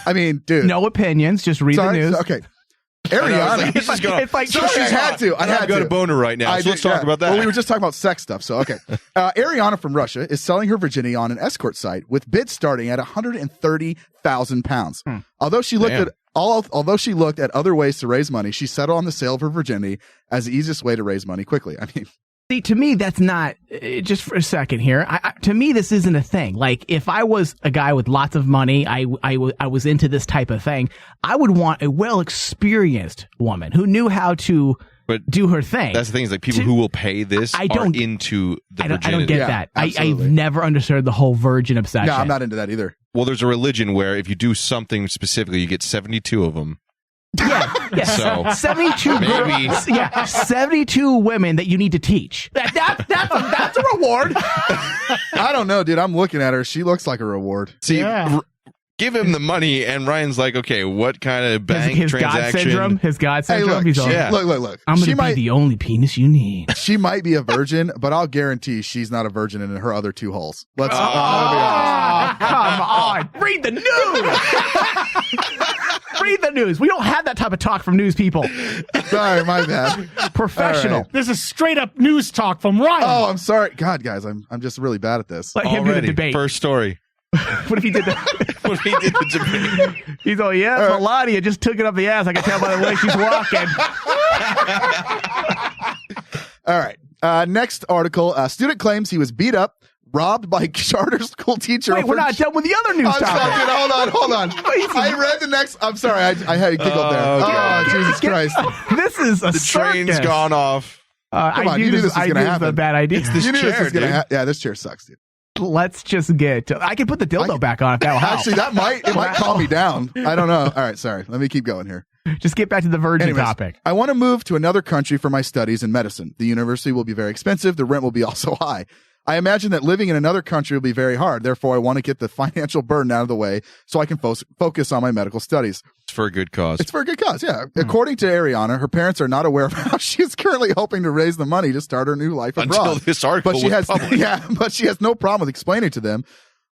I mean, dude.
No opinions. Just read the news.
Okay. Ariana. I had to. I had to
go to boner right now. So let's talk about that.
Well, we were just talking about sex stuff. So, okay. Ariana from Russia is selling her virginity on an escort site with bids starting at £130,000. Although she looked at other ways to raise money, she settled on the sale of her virginity as the easiest way to raise money quickly. I mean,
see, to me, that's not, just for a second here, to me, this isn't a thing. Like, if I was a guy with lots of money, I was into this type of thing, I would want a well-experienced woman who knew how to do her thing.
That's the thing, is like people who will pay this are into the virginity.
I don't get that. I've never understood the whole virgin obsession.
No, I'm not into that either.
Well, there's a religion where if you do something specifically, you get 72 of them.
Yeah.
So
72
maybe.
72 women that you need to teach. That's a reward.
I don't know, dude. I'm looking at her. She looks like a reward.
See, give him the money, and Ryan's like, okay, what kind of bank
his
transaction?
God syndrome. His God
Hey,
syndrome.
look,
He's all,
look.
I'm going to be the only penis you need.
She might be a virgin, but I'll guarantee she's not a virgin in her other two holes. Let's be honest.
Come on. Read the news. Read the news. We don't have that type of talk from news people.
Sorry, my bad.
Professional.
Right.
This is straight up news talk from Ryan.
Oh, I'm sorry. God, guys, I'm just really bad at this.
Let him do the debate.
First story.
What if he did the
What if he did the debate?
He's all, Melania just took it up the ass. I can tell by the way she's walking.
All right. Next article. Student claims he was beat up, robbed by charter school teacher.
Wait, we're not done with the other news
I'm sorry,
topic.
dude, hold on. I read the next. I'm sorry. I had a giggle there. Oh, Jesus Christ.
This is a
The train's gone off.
Come on,
I
you
knew
knew
this
this was going to
was a
happen.
bad idea.
It's this
You knew this
chair,
was going to
dude.
Yeah, this chair sucks, dude.
Let's just get to, I can put the dildo back on if that'll help.
Actually, it might calm me down. I don't know. All right, sorry. Let me keep going here.
Just get back to the virgin
Anyways,
topic.
I want to move to another country for my studies in medicine. The university will be very expensive. The rent will be also high. I imagine that living in another country will be very hard. Therefore, I want to get the financial burden out of the way so I can focus on my medical studies.
It's for a good cause.
It's for a good cause, yeah. According to Ariana, her parents are not aware of how she is currently hoping to raise the money to start her new life abroad.
Until this article
but she
was
has,
published.
but she has no problem with explaining to them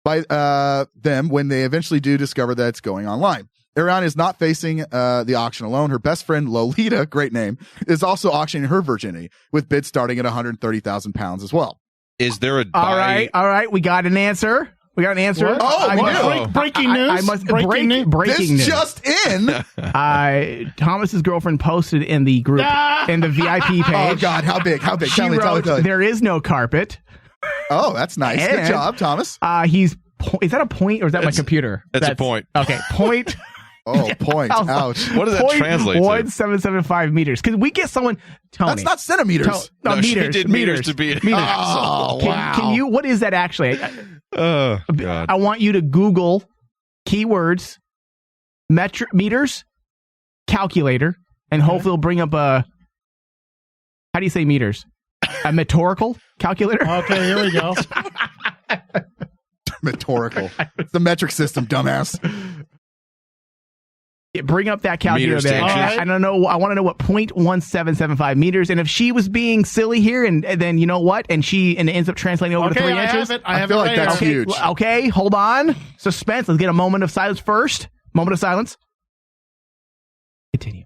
when they eventually do discover that it's going online. Ariana is not facing the auction alone. Her best friend Lolita, great name, is also auctioning her virginity with bids starting at 130,000 pounds as well.
Is there a
All right. We got an answer.
What?
Oh,
breaking news. Breaking
this
news.
just in.
Thomas's girlfriend posted in the group, in the VIP page.
Oh, God. How big?
She
Tell me.
wrote, there is no carpet.
Oh, that's nice. Good
And,
job, Thomas.
Is that a point or is that my computer?
That's a point.
Okay, point.
Oh, point.
I was like,
Ouch.
What does that translate to?
1775 meters. Because we get someone, Tony.
That's not centimeters.
No, she
meters.
did meters to be an
Oh, wow.
Can you, what is that actually?
Oh, God.
I want you to Google keywords, meters, calculator, and hopefully it'll bring up how do you say meters? A metorical calculator?
Okay, here we go.
Metorical. It's the metric system, dumbass.
Yeah, bring up that calculator
Meters
there.
to inches.
I don't know. I want to know what 0.1775 meters. And if she was being silly here, and then you know what? And it ends up translating over to 3 inches.
I feel like that's
okay,
huge.
Okay, hold on. Suspense. Let's get a moment of silence first. Moment of silence. Continue.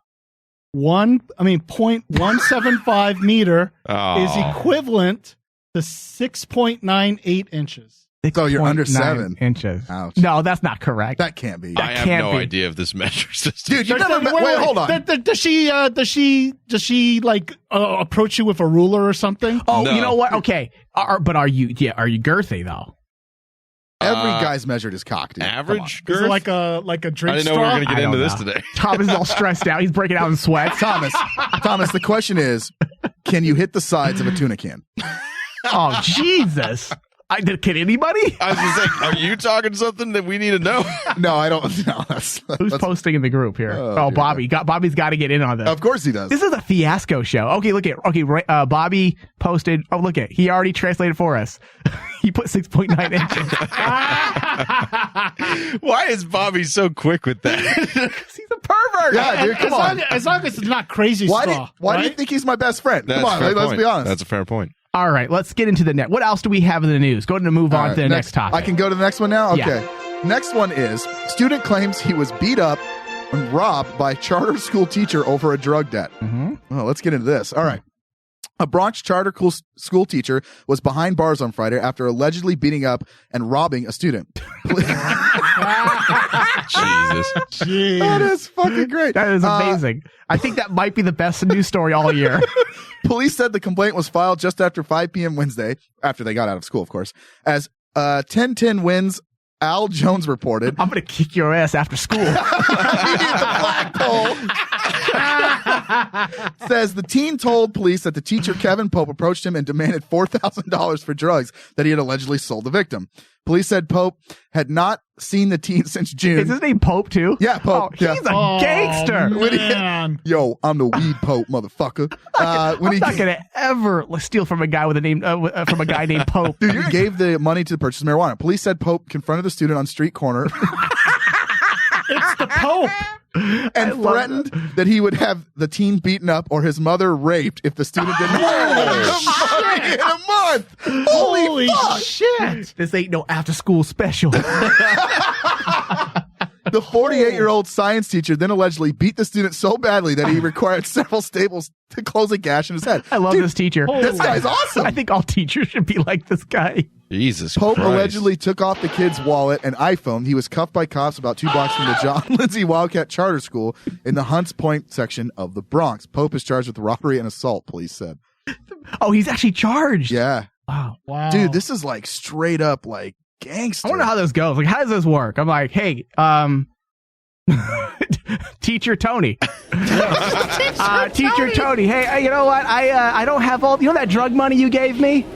0.175 meter
Oh.
is equivalent to 6.98 inches.
So you're under 7
inches.
Ouch.
No, that's not correct.
That can't be.
I have
can't
no
be.
idea of this measure system.
Dude, you never wait, hold on.
Does she like approach you with a ruler or something?
Oh,
No.
you know what? Okay. But are you girthy though?
Every guy's measured his cock, dude.
Average
Is
girth?
it like a drink
I didn't know
straw?
we were going to
I
get into
don't
this
know.
today.
Thomas is all stressed out. He's breaking out in sweat.
Thomas, the question is, can you hit the sides of a tuna can?
Oh, Jesus. Can anybody?
I was just like, are you talking something that we need to know?
No, I don't. No,
Who's posting in the group here?
Oh, dear
Bobby. Bobby's got to get in on this.
Of course he does.
This is a fiasco show. Okay, look at Bobby posted. Oh, look at he already translated for us. He put 6.9 inches.
Why is Bobby so quick with that?
He's a pervert.
Yeah, dude, come on.
As long as it's not crazy
Why
straw.
do you think he's my best friend?
That's
Come on,
a fair
let's
point.
be honest.
That's a fair point.
All right, let's get into the net. What else do we have in the news? Go ahead and move on to the next topic.
I can go to the next one now?
Yeah.
Okay. Next one is student claims he was beat up and robbed by charter school teacher over a drug debt.
Mm-hmm.
Well, let's get into this. All right. A Bronx charter school teacher was behind bars on Friday after allegedly beating up and robbing a student.
Jesus.
That is fucking great.
That is amazing. I think that might be the best news story all year.
Police said the complaint was filed just after 5 p.m. Wednesday, after they got out of school, of course, as 10-10 wins. Al Jones reported.
I'm going to kick your ass after school.
The flagpole. Says the teen told police that the teacher, Kevin Pope, approached him and demanded $4,000 for drugs that he had allegedly sold the victim. Police said Pope had not seen the teen since June.
Is his name Pope too?
Yeah, Pope.
Oh, he's a gangster.
Man.
Yo, I'm the weed Pope, motherfucker.
I'm not going to ever steal from a guy with a name from a guy named Pope.
Dude, he gave the money to purchase marijuana. Police said Pope confronted the student on street corner.
It's the Pope.
And threatened that he would have the teen beaten up or his mother raped if the student didn't money in a month. Holy fuck.
shit.
This ain't no after school special.
The 48-year-old science teacher then allegedly beat the student so badly that he required several staples to close a gash in his head.
I love this teacher.
This guy's awesome.
I think all teachers should be like this guy.
Jesus
Pope
Christ.
allegedly took off the kid's wallet and iPhone. He was cuffed by cops about 2 blocks from the John Lindsay Wildcat Charter School in the Hunts Point section of the Bronx. Pope is charged with robbery and assault, police said.
Oh, he's actually charged.
Yeah.
Wow.
Dude, this is like straight up like gangster.
I wonder how this goes. Like, how does this work? I'm like, hey, Teacher Tony. Teacher Tony. Hey, you know what? I don't have all. You know that drug money you gave me?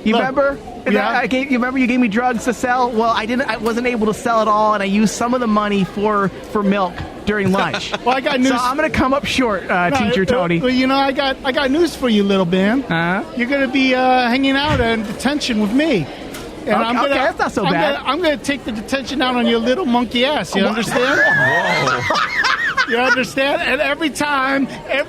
You remember?
Yeah.
You remember you gave me drugs to sell? Well, I wasn't able to sell it all, and I used some of the money for milk during lunch.
Well, I got news.
So I'm gonna come up short, Teacher Tony.
Well, you know, I got news for you, little man. You're gonna be hanging out in detention with me. And
Okay, that's not so bad.
I'm gonna take the detention out on your little monkey ass. You understand? You understand? And every time that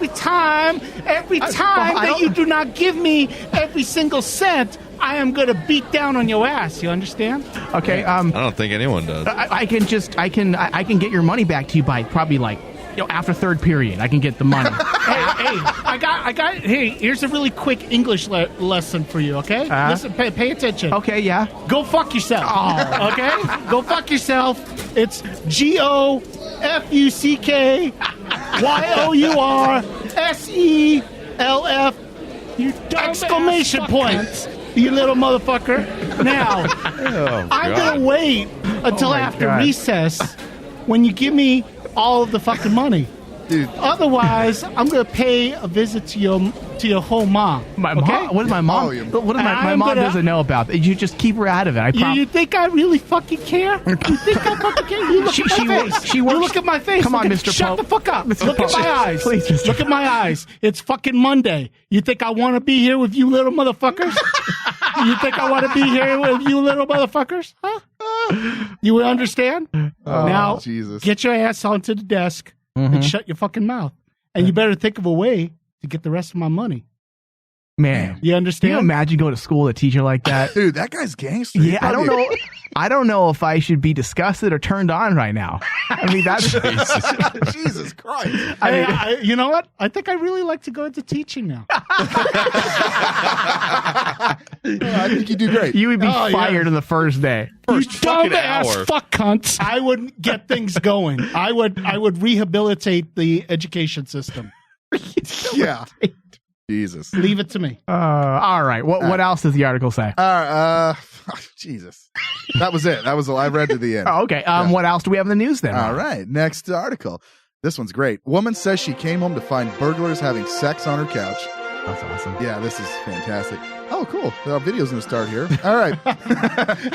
you do not give me every single cent, I am gonna beat down on your ass. You understand?
Okay.
I don't think anyone does.
I can get your money back to you by probably like, after third period. I can get the money.
Hey, here's a really quick English lesson for you, okay? Listen, pay attention.
Okay, yeah.
Go fuck yourself. Oh. Okay? Go fuck yourself. It's GOFUCKYOURSELF. You exclamation points. You little motherfucker. Now, I'm going to wait until after recess when you give me all of the fucking money.
Dude.
Otherwise, I'm going to pay a visit to your whole mom.
My mom? What is my mom? What is my mom doesn't know about? You just keep her out of it.
You think I really fucking care? You think I fucking care? You look at my face. You look at my face.
Come on, Mr. Pope.
Shut the fuck up.
Mr.
Look at
Pope.
my eyes.
Please, Mr.
Look at my eyes. It's fucking Monday. You think I want to be here with you little motherfuckers? You think I want to be here with you little motherfuckers? Huh? You understand? Now,
Jesus.
Get your ass onto the desk and shut your fucking mouth. And you better think of a way to get the rest of my money.
Man,
you understand?
Can you imagine going to school with a teacher like that?
Dude, that guy's gangster.
Yeah, I don't know. I don't know if I should be disgusted or turned on right now. I mean, that's
Jesus Christ.
You know what? I think I really like to go into teaching now.
I think you do great.
You would be fired on the first day.
You dumb ass fuck cunts. I would get things going. I would rehabilitate the education system.
Yeah. Jesus.
Leave it to me.
All right. What else does the article say?
Jesus. That was it. I read to the end.
Oh, okay. What else do we have in the news then?
All right. Next article. This one's great. Woman says she came home to find burglars having sex on her couch.
That's awesome.
Yeah, this is fantastic. Oh, cool. Our video's going to start here. All right.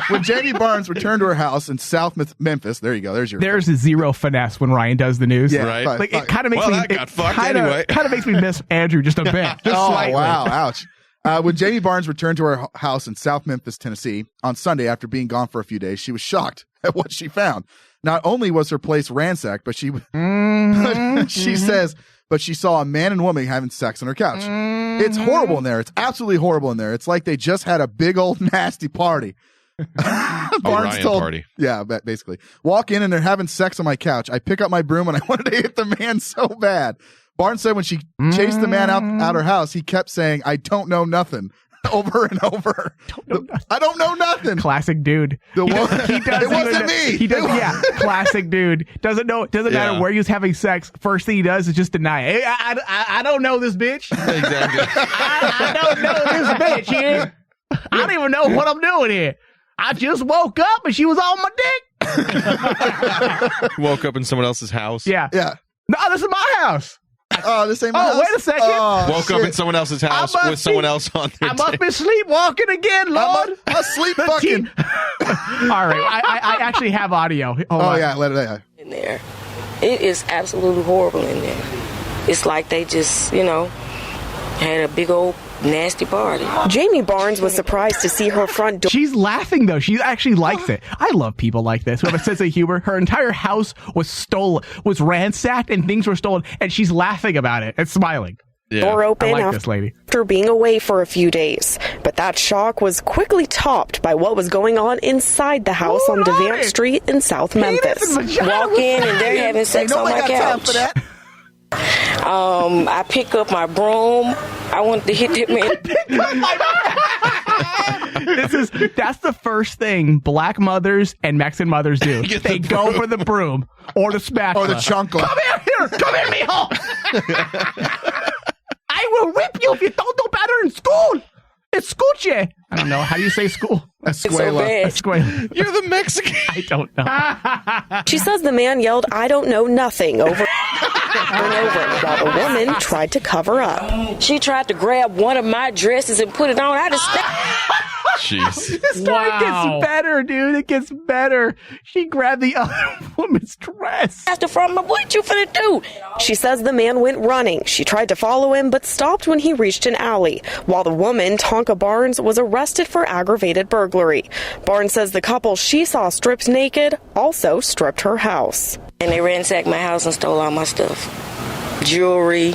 When Jamie Barnes returned to her house in South Memphis, there you go. There's
zero finesse when Ryan does the news.
Yeah,
right.
Like, it kind of makes me.
That got fucked
anyway. Kind of makes me miss Andrew just a bit. Just slightly.
Wow. Ouch. When Jamie Barnes returned to her house in South Memphis, Tennessee, on Sunday after being gone for a few days, she was shocked at what she found. Not only was her place ransacked, but she says, but she saw a man and woman having sex on her couch. It's horrible in there. It's absolutely horrible in there. It's like they just had a big old nasty party. Barnes told,
party.
Yeah, basically. Walk in and they're having sex on my couch. I pick up my broom and I wanted to hit the man so bad. Barnes said when she chased the man out her house, he kept saying, "I don't know nothing," over and over. I don't know nothing.
Classic dude.
He does, it wasn't me.
He does. Yeah, classic dude. Doesn't matter where he was having sex. First thing he does is just deny it. I don't know this bitch.
Exactly.
I don't know this bitch here. I don't even know what I'm doing here. I just woke up and she was on my dick.
Woke up in someone else's house.
Yeah. No, this is my house.
Oh, this ain't my house.
Wait a second.
Woke up in someone else's house with someone else on their
I must be sleepwalking again, Lord.
I'm sleep fucking.
All right. I actually have audio. Hold on.
Yeah, let it out.
In there. It is absolutely horrible in there. It's like they just, had a big old nasty party.
Jamie Barnes was surprised to see her front door.
She's laughing, though. She actually likes it. I love people like this who have a sense of humor. Her entire house was stolen, was ransacked, and things were stolen, and she's laughing about it and smiling.
Door open
I like this lady.
after being away for a few days. But that shock was quickly topped by what was going on inside the house on Devant Street in South Memphis.
Walk in and they're having sex on my couch. I pick up my broom. I want to hit that man.
That's the first thing black mothers and Mexican mothers do. They go for the broom or the spatula.
Or the chunkle.
Come here, mijo. I will whip you if you don't do better in school. Escuche. I don't know. How do you say school?
Escuela.
Escuela.
You're the Mexican.
I don't know.
She says the man yelled, "I don't know nothing," over and over, while the woman tried to cover up.
She tried to grab one of my dresses and put it on. I just
Jeez.
The story gets better, dude. It gets better. She grabbed the other woman's dress.
asked her from her, what you finna do?
She says the man went running. She tried to follow him, but stopped when he reached an alley, while the woman, Tonka Barnes, was arrested for aggravated burglary. Barnes says the couple she saw stripped naked also stripped her house.
And they ransacked my house and stole all my stuff. Jewelry,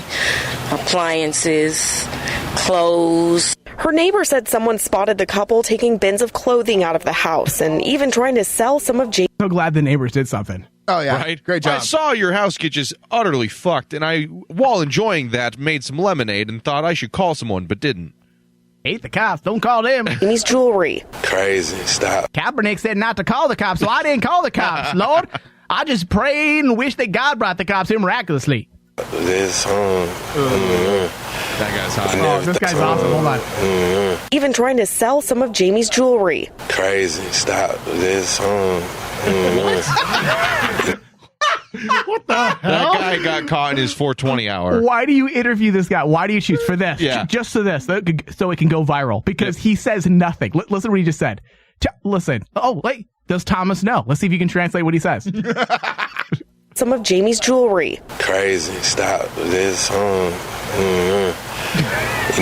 appliances, clothes.
Her neighbor said someone spotted the couple taking bins of clothing out of the house and even trying to sell some of James.
So glad the neighbors did something.
Oh, yeah.
Right?
Great job.
I saw your house get just utterly fucked, and I, while enjoying that, made some lemonade and thought I should call someone, but didn't.
Hate the cops. Don't call them.
Jamie's jewelry.
Crazy. Stop.
Kaepernick said not to call the cops, so I didn't call the cops, Lord. I just prayed and wished that God brought the cops in miraculously.
This
That guy's hot.
Oh, this guy's awesome. Hold on.
Even trying to sell some of Jamie's jewelry.
Crazy. Stop. This
What the hell?
That guy got caught in his 420 hour.
Why do you interview this guy? Why do you choose for this?
Yeah.
Just for this, so it can go viral. Because he says nothing. Listen to what he just said. Listen. Oh, wait. Does Thomas know? Let's see if you can translate what he says.
Some of Jamie's jewelry.
Crazy. Stop. This You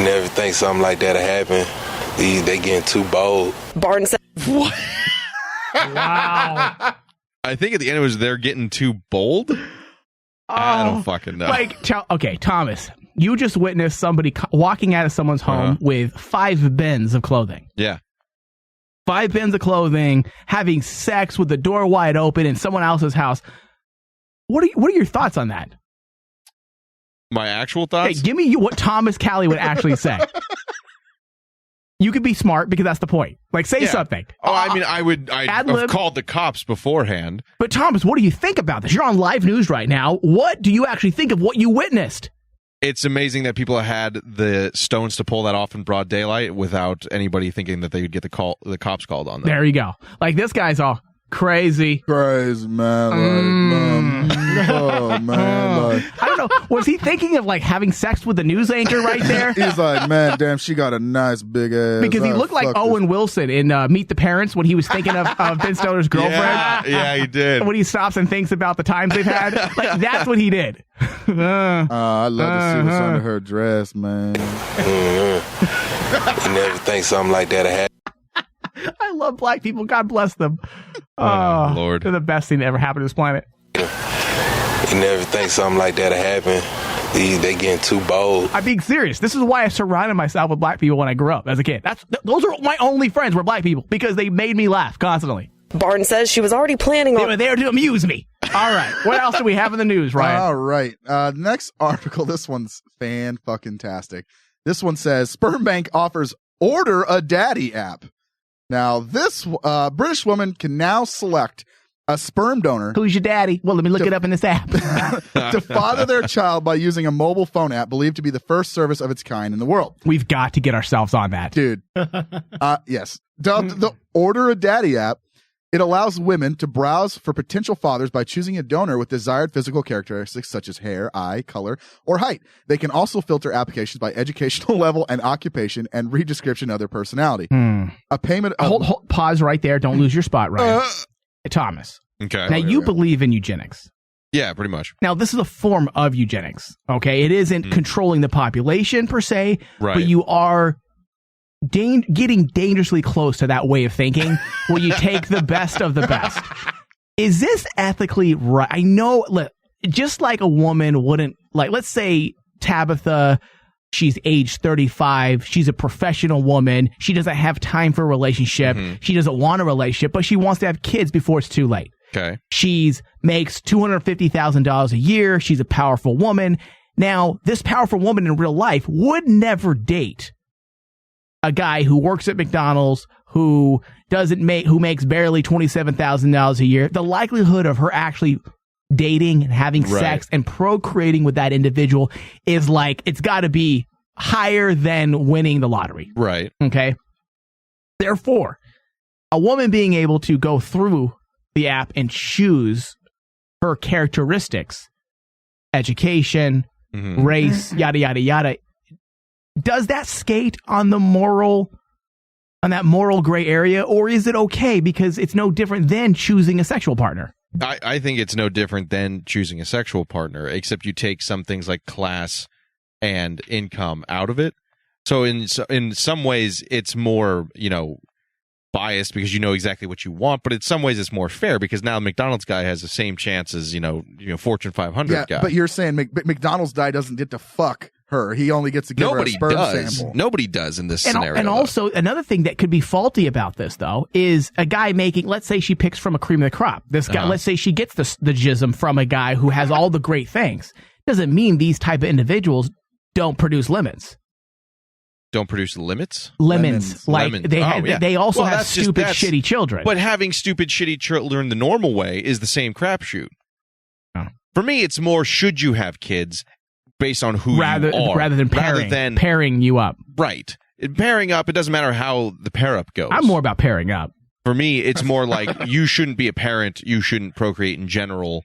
never think something like that'll happen. They getting too bold.
Barnes said,
What?
Wow.
I think at the end it was they're getting too bold. I don't fucking know.
Okay, Thomas, you just witnessed somebody walking out of someone's home with 5 bins of clothing.
Yeah.
5 bins of clothing, having sex with the door wide open in someone else's house. What are your thoughts on that?
My actual thoughts?
Hey, give me what Thomas Callie would actually say. You could be smart because that's the point. Like, say something.
Oh, I mean, I'd have called the cops beforehand.
But Thomas, what do you think about this? You're on live news right now. What do you actually think of what you witnessed?
It's amazing that people had the stones to pull that off in broad daylight without anybody thinking that they would get the cops called on them.
There you go. Like, this guy's all crazy.
Crazy, man. Oh, man.
I don't know. Was he thinking of, like, having sex with the news anchor right there?
He's like, man, damn, she got a nice big ass.
Because he looked like Owen Wilson in Meet the Parents when he was thinking of Ben Stiller's girlfriend.
Yeah, he did.
When he stops and thinks about the times they've had. Like, that's what he did.
I love to see what's under her dress, man.
You never think something like that'll happen.
I love black people. God bless them.
Oh, Lord.
They're the best thing that ever happened to this planet.
You never think something like that'll happen. They getting too bold.
I'm being serious. This is why I surrounded myself with black people when I grew up as a kid. Those are my only friends were black people because they made me laugh constantly.
Barnes says she was already planning on...
They were there to amuse me. All right. What else do we have in the news, Ryan?
All right. Next article. This one's fan-fucking-tastic. This one says, Sperm Bank offers Order a Daddy app. Now, this British woman can now select a sperm donor.
Who's your daddy? Well, let me look it up in this app.
To father their child by using a mobile phone app believed to be the first service of its kind in the world.
We've got to get ourselves on that.
Dude. Yes. Dubbed the Order a Daddy app, it allows women to browse for potential fathers by choosing a donor with desired physical characteristics such as hair, eye, color, or height. They can also filter applications by educational level and occupation and read description of their personality. A payment of...
Hold, pause right there. Don't lose your spot, Ryan. Thomas.
Okay.
Now, you believe in eugenics.
Yeah, pretty much.
Now, this is a form of eugenics, okay? It isn't controlling the population per se,
Right.
but you are getting dangerously close to that way of thinking where you take the best of the best. Is this ethically right? I know, look, just like a woman wouldn't, like, let's say Tabitha, she's age 35, she's a professional woman, she doesn't have time for a relationship, she doesn't want a relationship, but she wants to have kids before it's too late.
Okay.
She's makes $250,000 a year, she's a powerful woman. Now, this powerful woman in real life would never date a guy who works at McDonald's, who makes barely $27,000 a year. The likelihood of her actually dating and having sex and procreating with that individual is like, it's got to be higher than winning the lottery.
Right.
Okay. Therefore, a woman being able to go through the app and choose her characteristics, education, race, yada, yada, yada, does that skate on that moral gray area, or is it okay because it's no different than choosing a sexual partner?
I think it's no different than choosing a sexual partner, except you take some things like class and income out of it. So in some ways, it's more, biased because you know exactly what you want, but in some ways it's more fair because now the McDonald's guy has the same chance as, Fortune 500 guy.
But you're saying McDonald's guy doesn't get to fuck her. He only gets to give her a sperm sample.
Nobody does in this scenario.
And also, another thing that could be faulty about this, though, is a guy making, let's say she picks from a cream of the crop. This guy, let's say she gets the jism from a guy who has all the great things. Doesn't mean these type of individuals don't produce lemons.
Don't produce limits?
Lemons. Like,
lemons.
They also have stupid, shitty children.
But having stupid, shitty children the normal way is the same crapshoot.
Oh.
For me, it's more, should you have kids based on who you are?
Rather than pairing you up.
Right. Pairing up, it doesn't matter how the pair up goes.
I'm more about pairing up.
For me, it's more like you shouldn't be a parent. You shouldn't procreate in general.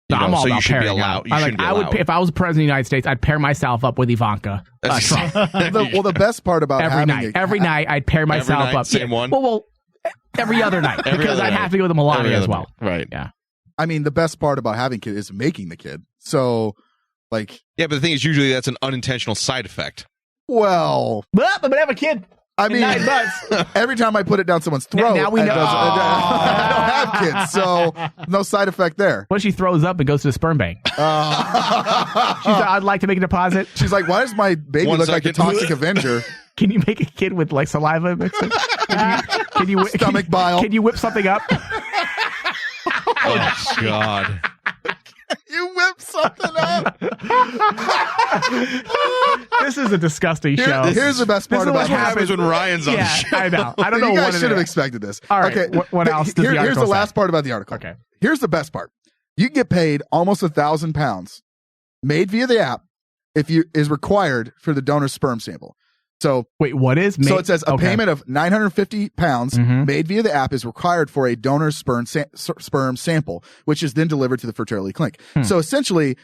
I'm all
so
about
you should be
pairing
allowed.
up.
You shouldn't be allowed.
If I was president of the United States, I'd pair myself up with Ivanka Trump.
The best part about
every night I'd pair myself up.
Same one.
Well, every other night because I'd have to go with Melania as well.
Right.
Yeah.
I mean, the best part about having kids is making the kid. So, like,
yeah, but the thing is, usually that's an unintentional side effect.
Well,
I'm gonna have a kid.
I mean, every time I put it down someone's throat,
now we know.
I don't have kids, so no side effect there.
What if she throws up and goes to the sperm bank? She's like, I'd like to make a deposit.
She's like, why does my baby look like the Toxic Avenger?
Can you make a kid with like saliva mixing? Can you
stomach bile?
Can you whip something up?
Oh God.
You whip something up.
This is a disgusting show.
Here's the best part about
what happens when Ryan's on the show.
I know. I don't know
you
what
guys should have expected this.
All right.
Okay.
What else does the article
Here's the
say?
last part about the article.
Okay.
Here's the best part. You can get paid almost £1,000 made via the app is required for the donor's sperm sample. So
wait, what is?
So it says a payment of £950 made via the app is required for a donor's sperm sample, which is then delivered to the fertility clinic. So essentially,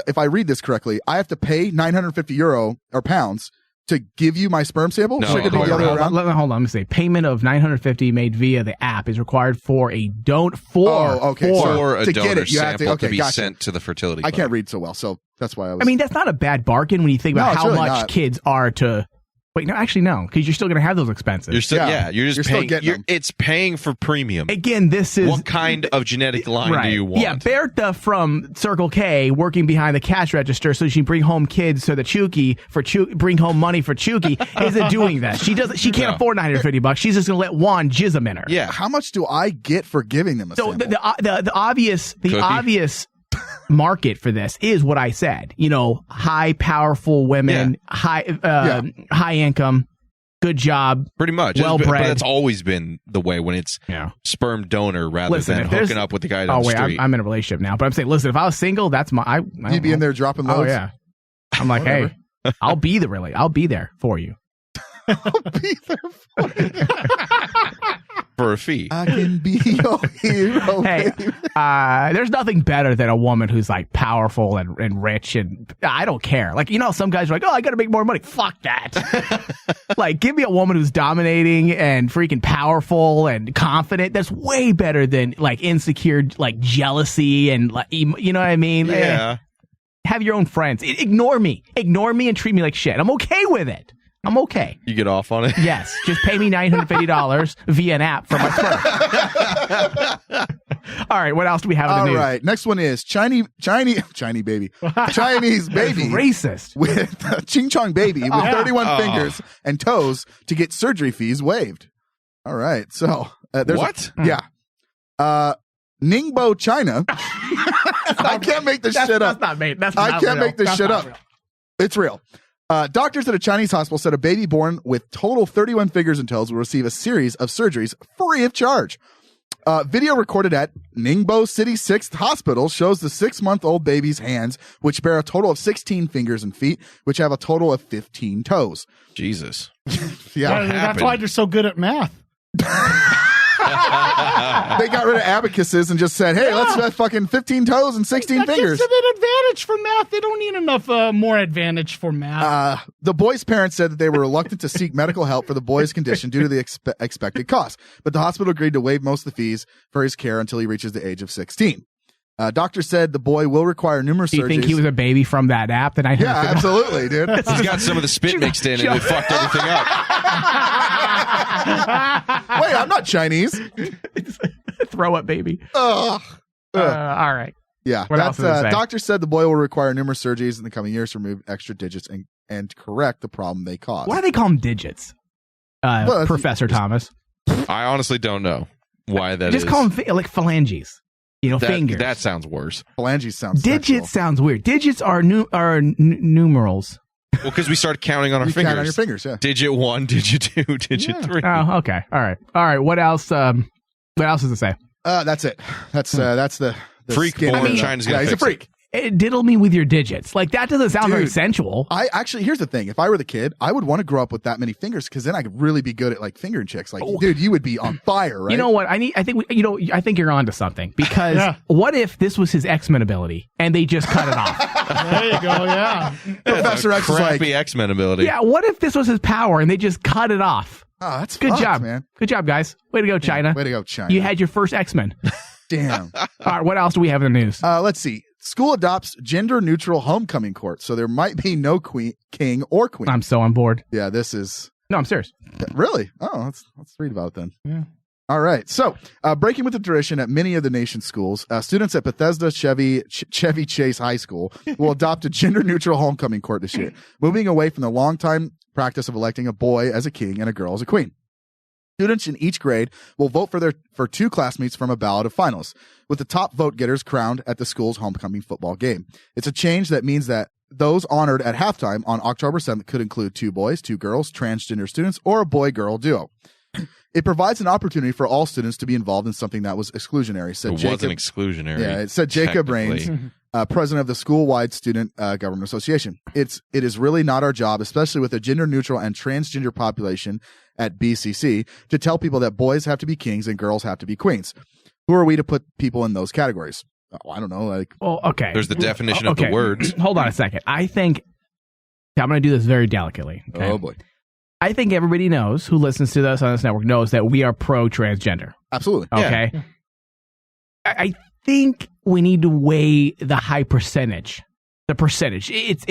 if I read this correctly, I have to pay €950 or pounds to give you my sperm sample.
No,
Should it be the other way around?
Hold on. Let me say payment of $950 made via the app is required for a
for a
to
donor
get it, you have
sample to be
gotcha.
sent to the fertility
I
clinic.
can't read so well, so that's why I was.
I mean, that's not a bad bargain when you think about
No, it's
how
really
much
not.
kids are to. Wait, no, actually, no, because you're still going to have those expenses.
You're still, you're just
still
paying.
getting them.
It's paying for premium.
Again, this is
What kind of genetic line do you want?
Yeah, Bertha from Circle K working behind the cash register so she can bring home kids to the Chuki bring home money for Chuki isn't doing that. She can't afford $950. She's just going to let Juan jizz them in her.
Yeah.
How much do I get for giving them a
So
sample?
the obvious market for this is what I said. High powerful women, high income, good job,
Pretty much.
well
But
bred.
that's always been the way when it's sperm donor rather than
if there's-
hooking up with the guy down the street.
I'm in a relationship now, but I'm saying, listen, if I was single, that's my.
You'd be in there dropping loads.
Oh yeah, I'm like, hey, I'll be there for you.
I'll be there for you.
for a fee.
I can be your hero.
Hey,
baby.
there's nothing better than a woman who's like powerful and rich, and I don't care. Like, some guys are like, oh, I got to make more money. Fuck that. Like, give me a woman who's dominating and freaking powerful and confident. That's way better than like insecure, like jealousy and like, you know what I mean?
Yeah.
Have your own friends. Ignore me and treat me like shit. I'm okay with it. I'm okay.
You get off on it?
Yes. Just pay me $950 via an app for my sperm. All right. What else do we have in the news?
All right. Next one is Chinese baby. Chinese baby.
Racist.
With Ching Chong baby with 31 fingers and toes to get surgery fees waived. All right. So there's
what?
Yeah. Ningbo, China. I can't make this shit up.
That's not made.
I can't make this shit up.
Real.
It's real. Doctors at a Chinese hospital said a baby born with total 31 fingers and toes will receive a series of surgeries free of charge. Video recorded at Ningbo City 6th Hospital shows the 6-month-old baby's hands, which bear a total of 16 fingers and feet, which have a total of 15 toes.
Jesus.
Yeah.
That's why they're so good at math.
They got rid of abacuses and just said, hey, let's have fucking 15 toes and 16 fingers.
Gives them an advantage for math. They don't need enough more advantage for math.
The boy's parents said that they were reluctant to seek medical help for the boy's condition due to the expected cost, but the hospital agreed to waive most of the fees for his care until he reaches the age of 16. Doctors said the boy will require numerous surgeries.
Do you think he was a baby from that app? Then
Yeah, absolutely, dude.
He's got some of the spit mixed in and it fucked everything up.
Wait, I'm not Chinese.
Throw up baby.
Ugh.
All right.
Yeah.
What else does it say?
Doctors said the boy will require numerous surgeries in the coming years to remove extra digits and correct the problem they caused.
Why do they call them digits? Professor Thomas.
I honestly don't know why that is.
Just call them like phalanges. Fingers.
That sounds worse.
Phalanges sounds
Digits
sexual.
sounds weird. Digits are numerals.
Well, because we start counting on our fingers.
Count on your fingers, yeah.
Digit 1, digit 2, digit 3.
Oh, okay. All right. What else? What else does it say?
That's it. That's the
freak
skin.
born. China's gonna
he's a
fix
freak.
Diddle me with your digits. Like, that doesn't sound very
Dude,
sensual.
I actually, here's the thing. If I were the kid, I would want to grow up with that many fingers because then I could really be good at like fingering chicks. Like, dude, you would be on fire, right?
You know what? I think you're onto something because what if this was his X-Men ability and they just cut it off?
There you go. Yeah.
Professor X is like,
crappy X-Men ability.
Yeah. What if this was his power and they just cut it off?
oh, that's
Good
fucked,
job,
man.
Good job, guys. Way to go, China.
Way to go, China.
You had your first X-Men.
Damn.
All right. What else do we have in the news?
Let's see. School adopts gender-neutral homecoming court, so there might be no king or queen.
I'm so on board.
Yeah, this is...
No, I'm serious.
Really? Oh, let's read about it then.
Yeah.
All right. So, breaking with the tradition at many of the nation's schools, students at Bethesda Chevy Chase High School will adopt a gender-neutral homecoming court this year, moving away from the longtime practice of electing a boy as a king and a girl as a queen. Students in each grade will vote for two classmates from a ballot of finalists, with the top vote getters crowned at the school's homecoming football game. It's a change that means that those honored at halftime on October 7th could include 2 boys, 2 girls, transgender students, or a boy-girl duo. It provides an opportunity for all students to be involved in something that was exclusionary, said
It
Jacob.
wasn't exclusionary.
Yeah, it said Jacob Rains, president of the school-wide student government association. It is really not our job, especially with a gender-neutral and transgender population at BCC, to tell people that boys have to be kings and girls have to be queens. Who are we to put people in those categories? Oh, I don't know. Like,
well, okay.
There's the definition of the words.
Hold on a second. I think I'm going to do this very delicately. Okay?
Oh boy.
I think everybody knows who listens to us on this network knows that we are pro-transgender.
Absolutely.
Okay. Yeah. I think we need to weigh the high percentage. The percentage.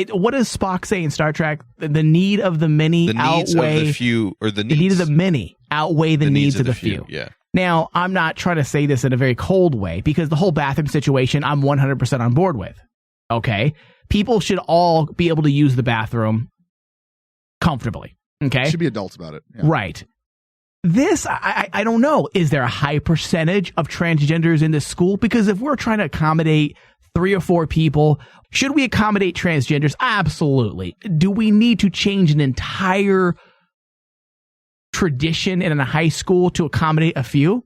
What does Spock say in Star Trek? The need of the many outweigh
of the few, or the
need of the many outweigh the needs of the few.
Yeah.
Now, I'm not trying to say this in a very cold way because the whole bathroom situation, I'm 100% on board with. Okay. People should all be able to use the bathroom comfortably. Okay.
Should be adults about it. Yeah.
Right. This, I don't know. Is there a high percentage of transgenders in this school? Because if we're trying to accommodate 3 or 4 people, should we accommodate transgenders? Absolutely. Do we need to change an entire tradition in a high school to accommodate a few?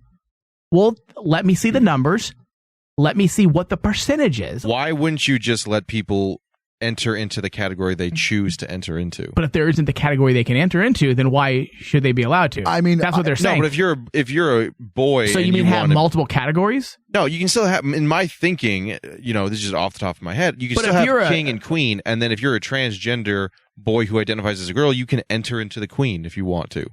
Well, let me see the numbers. Let me see what the percentage is.
Why wouldn't you just let people enter into the category they choose to enter into.
But if there isn't the category they can enter into, then why should they be allowed to?
I mean,
that's what they're saying.
No, but if you're a boy,
so you mean have multiple categories?
No, you can still have. In my thinking, this is just off the top of my head. You can still have king and queen, and then if you're a transgender boy who identifies as a girl, you can enter into the queen if you want to.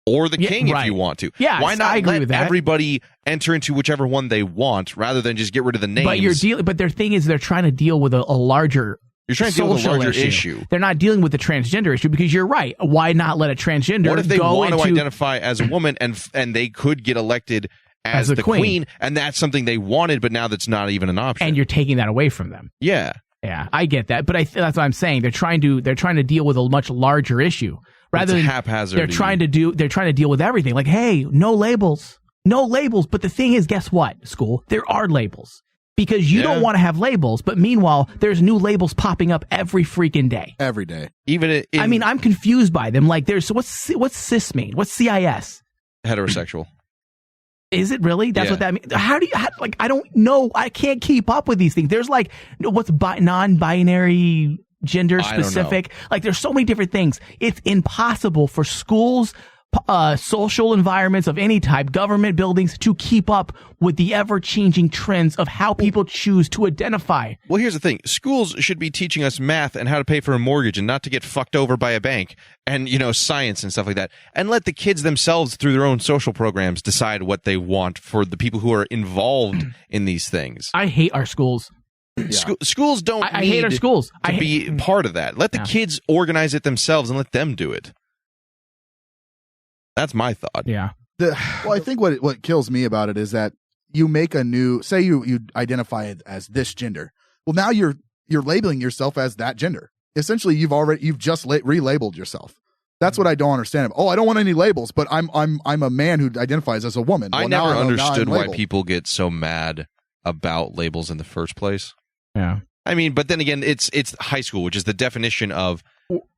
Or the king if you want to.
Yeah,
why not
I agree
let
with that.
everybody enter into whichever one they want rather than just get rid of the names?
But their thing is they're trying to deal with a larger.
You're trying to deal with a larger issue.
They're not dealing with the transgender issue because you're right. Why not let a transgender?
What if they
go
want
into,
to identify as a woman and they could get elected as the queen, and that's something they wanted, but now that's not even an option.
And you're taking that away from them.
Yeah,
I get that, but that's what I'm saying. They're trying to deal with a much larger issue. Rather than
haphazard,
they're trying to deal with everything. Like, hey, no labels. But the thing is, guess what? School, there are labels because you don't want to have labels. But meanwhile, there's new labels popping up every freaking day.
Every day.
I mean, I'm confused by them. Like, what's cis mean? What's CIS?
Heterosexual.
Is it really? That's what that means. I don't know. I can't keep up with these things. There's like, what's non-binary, gender specific? Like, there's so many different things. It's impossible for schools, social environments of any type, government buildings to keep up with the ever-changing trends of how people choose to identify.
Well, here's the thing. Schools should be teaching us math and how to pay for a mortgage and not to get fucked over by a bank and, science and stuff like that. And let the kids themselves, through their own social programs, decide what they want for the people who are involved in these things.
I hate our schools.
Yeah. Schools don't
I hate our schools.
to be part of that. Let the kids organize it themselves and let them do it. That's my thought.
Yeah.
I think what kills me about it is that you make a new, say you identify as this gender. Well, now you're labeling yourself as that gender. Essentially, you've just relabeled yourself. That's what I don't understand. I don't want any labels, but I'm a man who identifies as a woman.
I never understood why people get so mad about labels in the first place.
Yeah.
I mean, but then again, it's high school, which is the definition of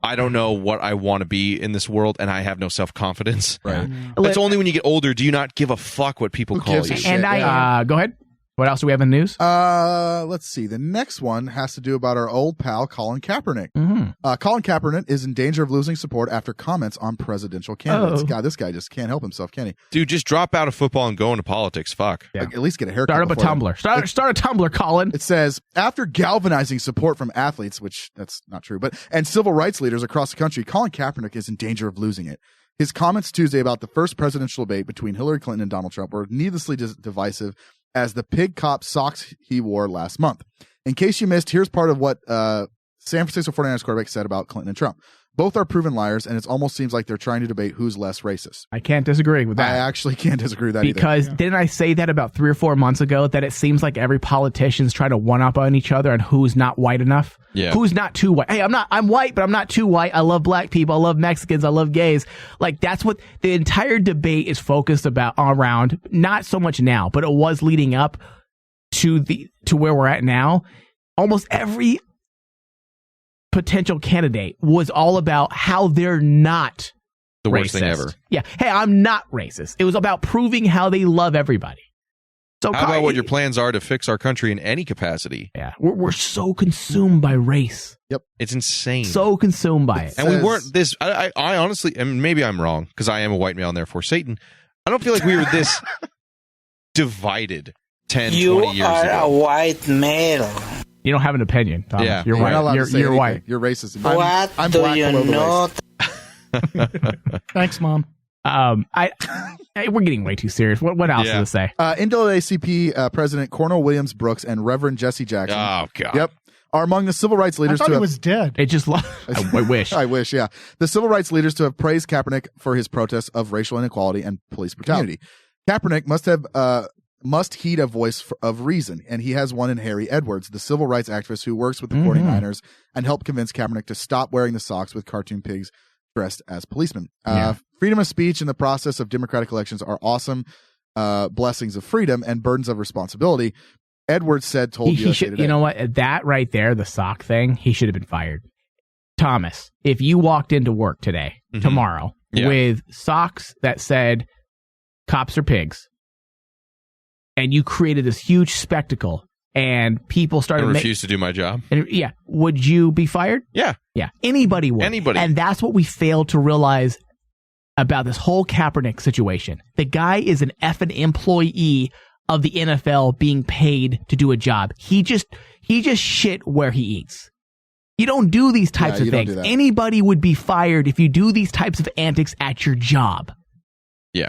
I don't know what I want to be in this world, and I have no self-confidence.
Right.
That's only when you get older do you not give a fuck what people call you.
And go ahead. What else do we have in the news?
Let's see. The next one has to do about our old pal Colin Kaepernick.
Mm-hmm.
Colin Kaepernick is in danger of losing support after comments on presidential candidates. God, this guy just can't help himself, can he?
Dude, just drop out of football and go into politics. Fuck.
Yeah. Like, at least get a haircut.
Start up a Tumblr. Start a Tumblr, Colin.
It says, after galvanizing support from athletes, which that's not true, and civil rights leaders across the country, Colin Kaepernick is in danger of losing it. His comments Tuesday about the first presidential debate between Hillary Clinton and Donald Trump were needlessly divisive as the pig cop socks he wore last month. In case you missed, here's part of what San Francisco 49ers quarterback said about Clinton and Trump. Both are proven liars, and it almost seems like they're trying to debate who's less racist.
I can't disagree with that.
I actually can't disagree with that
because
either.
Didn't I say that about 3 or 4 months ago, that it seems like every politician's trying to one-up on each other on who's not white enough?
Yeah.
Who's not too white? Hey, I'm white, but I'm not too white. I love black people. I love Mexicans. I love gays. Like, that's what the entire debate is focused around. Not so much now, but it was leading up to where we're at now. Almost every potential candidate was all about how they're not
the worst
racist.
Thing ever.
Yeah. Hey, I'm not racist. It was about proving how they love everybody. So
how about what your plans are to fix our country in any capacity?
Yeah. We're so consumed by race.
Yep.
It's insane.
So consumed by it.
And we weren't this, I honestly, and maybe I'm wrong because I am a white male and therefore Satan. I don't feel like we were this divided 10, 20 years ago.
You are a white male.
You don't have an opinion, Thomas.
Yeah.
You're white. You're white.
You're racist.
I'm do you know?
Thanks, Mom.
We're getting way too serious. What else does it say?
NAACP President Cornel Williams Brooks and Reverend Jesse Jackson.
Oh, God.
Yep. Are among the civil rights leaders
I thought he was dead.
It just I wish.
I wish, yeah. The civil rights leaders to have praised Kaepernick for his protests of racial inequality and police brutality. Kaepernick must heed a voice of reason, and he has one in Harry Edwards, the civil rights activist who works with the 49ers and helped convince Kaepernick to stop wearing the socks with cartoon pigs dressed as policemen. Freedom of speech and the process of democratic elections are awesome blessings of freedom and burdens of responsibility. Edwards told USA Today.
You know what? That right there, the sock thing, he should have been fired. Thomas, if you walked into work today, tomorrow, with socks that said cops are pigs, and you created this huge spectacle and people started
I refuse to do my job.
Yeah. Would you be fired?
Yeah.
Yeah. Anybody would.
Anybody.
And that's what we failed to realize about this whole Kaepernick situation. The guy is an effing employee of the NFL being paid to do a job. He just shit where he eats. You don't do these types of things. Anybody would be fired if you do these types of antics at your job.
Yeah.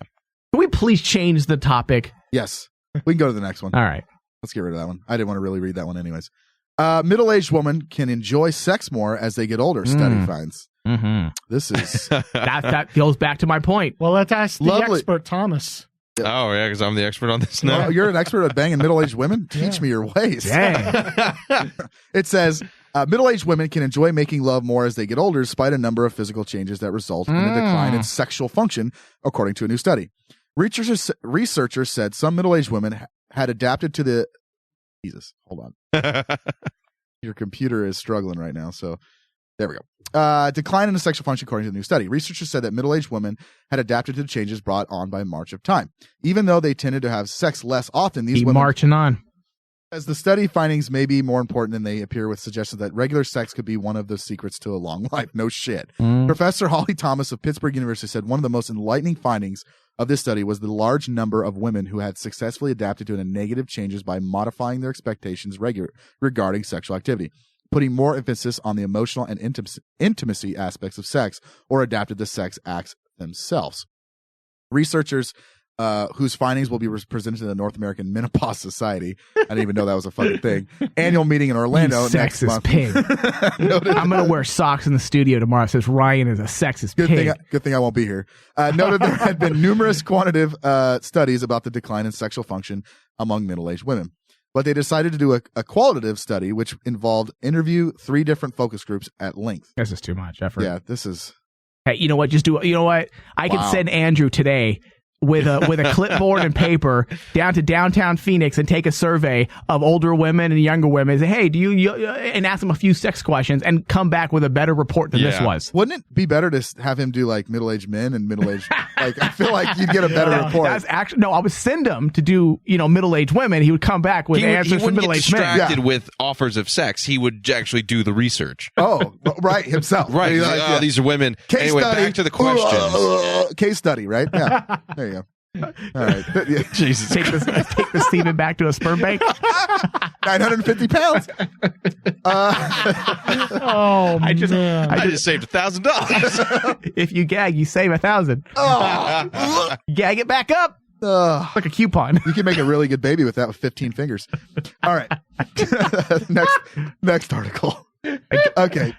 Can we please change the topic?
Yes. We can go to the next one.
All right.
Let's get rid of that one. I didn't want to really read that one anyways. Middle-aged woman can enjoy sex more as they get older, study finds.
Mm-hmm.
This is...
that goes back to my point.
Well, let's ask the expert, Thomas.
Oh, yeah, because I'm the expert on this now.
Well, you're an expert at banging middle-aged women? Teach me your ways.
Dang.
It says, middle-aged women can enjoy making love more as they get older, despite a number of physical changes that result in a decline in sexual function, according to a new study. Researchers said some middle-aged women had adapted to the... Jesus, hold on. Your computer is struggling right now, so there we go. Decline in the sexual function according to the new study. Researchers said that middle-aged women had adapted to the changes brought on by march of time. Even though they tended to have sex less often, these women...
marching on.
As the study findings may be more important than they appear, with suggestions that regular sex could be one of the secrets to a long life. No shit. Professor Holly Thomas of Pittsburgh University said one of the most enlightening findings of this study was the large number of women who had successfully adapted to the negative changes by modifying their expectations regarding sexual activity, putting more emphasis on the emotional and intimacy aspects of sex, or adapted the sex acts themselves. Researchers whose findings will be presented to the North American Menopause Society. I didn't even know that was a fucking thing. Annual meeting in Orlando next month.
Pig. I'm going to wear socks in the studio tomorrow. It says Ryan is a sexist pig.
Good thing I won't be here. Noted there had been numerous quantitative studies about the decline in sexual function among middle-aged women. But they decided to do a qualitative study, which involved interview 3 different focus groups at length.
This is too much effort.
Yeah, this is...
Hey, you know what? You know what? I could send Andrew today with a clipboard and paper down to downtown Phoenix and take a survey of older women and younger women. Say, hey, do you and ask them a few sex questions and come back with a better report than this was.
Wouldn't it be better to have him do like middle-aged men and middle-aged? Like, I feel like you'd get a better report.
That's actually I would send him to do middle-aged women. He would come back with answers from middle-aged men.
He wouldn't get distracted with offers of sex. He would actually do the research.
Oh, right, himself.
Right. Like, these are women.
Case
anyway,
study.
Back to the questions.
Case study, right? Yeah. There you go. All right.
Jesus. Take the semen back to a sperm bank.
950 pounds.
I
just saved $1,000.
If you gag, you save 1,000.
Oh.
Gag it back up. Like a coupon.
You can make a really good baby with that with 15 fingers. All right. Next article. Okay.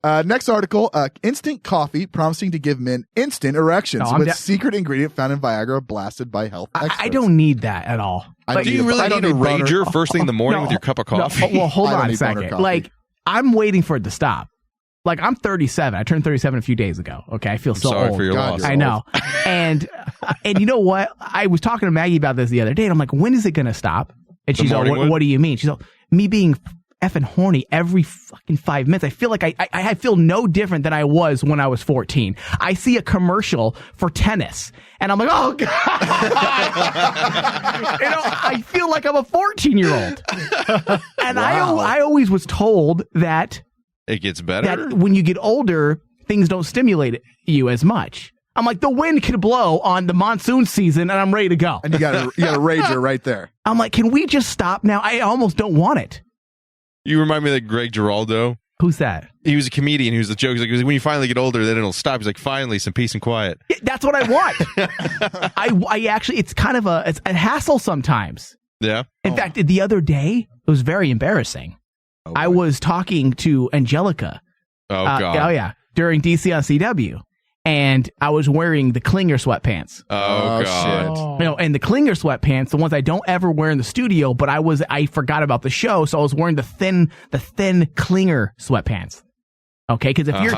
Next article, instant coffee promising to give men instant erections with secret ingredient found in Viagra blasted by health experts.
I don't need that at all.
Do you really need a rager first thing in the morning with your cup of coffee?
Well, hold on a second. Like, I'm waiting for it to stop. Like, I'm 37. I turned 37 a few days ago. Okay, I feel so
sorry
old.
for your loss.
I know. And you know what? I was talking to Maggie about this the other day, and I'm like, when is it going to stop? And she's like, what do you mean? She's like, me being effing horny every fucking 5 minutes. I feel like I feel no different than I was when I was 14. I see a commercial for tennis, and I'm like, oh God. I feel like I'm a 14-year-old. And wow. I always was told that
it gets better.
That when you get older, things don't stimulate you as much. I'm like, the wind can blow on the monsoon season, and I'm ready to go.
And you got a rager right there.
I'm like, can we just stop now? I almost don't want it.
You remind me of Greg Giraldo.
Who's that?
He was a comedian. He was the joke. He's like, when you finally get older, then it'll stop. He's like, finally, some peace and quiet.
That's what I want. I actually, it's kind of it's a hassle sometimes.
Yeah.
In fact, the other day, it was very embarrassing. Oh, I was talking to Angelica.
Oh, God.
Oh, yeah. During DC on CW. And I was wearing the Klinger sweatpants.
Oh God!
Shit. And the Klinger sweatpants, the ones I don't ever wear in the studio, but I forgot about the show, so I was wearing the thin Klinger sweatpants. Okay, because if you're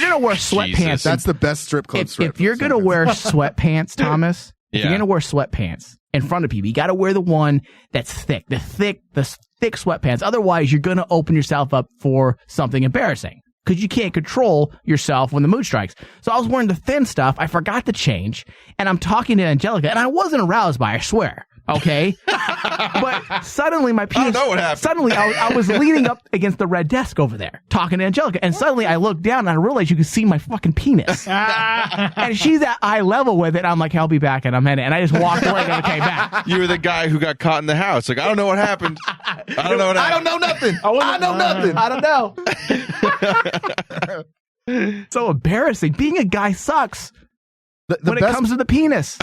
gonna wear sweatpants,
Jesus.
That's the best strip club.
If you're gonna wear sweatpants, Thomas, if you're gonna wear sweatpants in front of people, you got to wear the one that's thick, the thick sweatpants. Otherwise, you're gonna open yourself up for something embarrassing. Because you can't control yourself when the mood strikes. So I was wearing the thin stuff. I forgot to change. And I'm talking to Angelica. And I wasn't aroused by it, I swear. Okay, but suddenly my penis.
I don't know what happened.
Suddenly I was leaning up against the red desk over there talking to Angelica, and suddenly I looked down and I realized you could see my fucking penis, and she's at eye level with it. I'm like, I'll be back in a minute, and I just walked away and came back.
You were the guy who got caught in the house. Like, I don't know what happened. I don't know what happened.
I don't know nothing. I know nothing.
I don't know. So embarrassing. Being a guy sucks when it comes to the penis.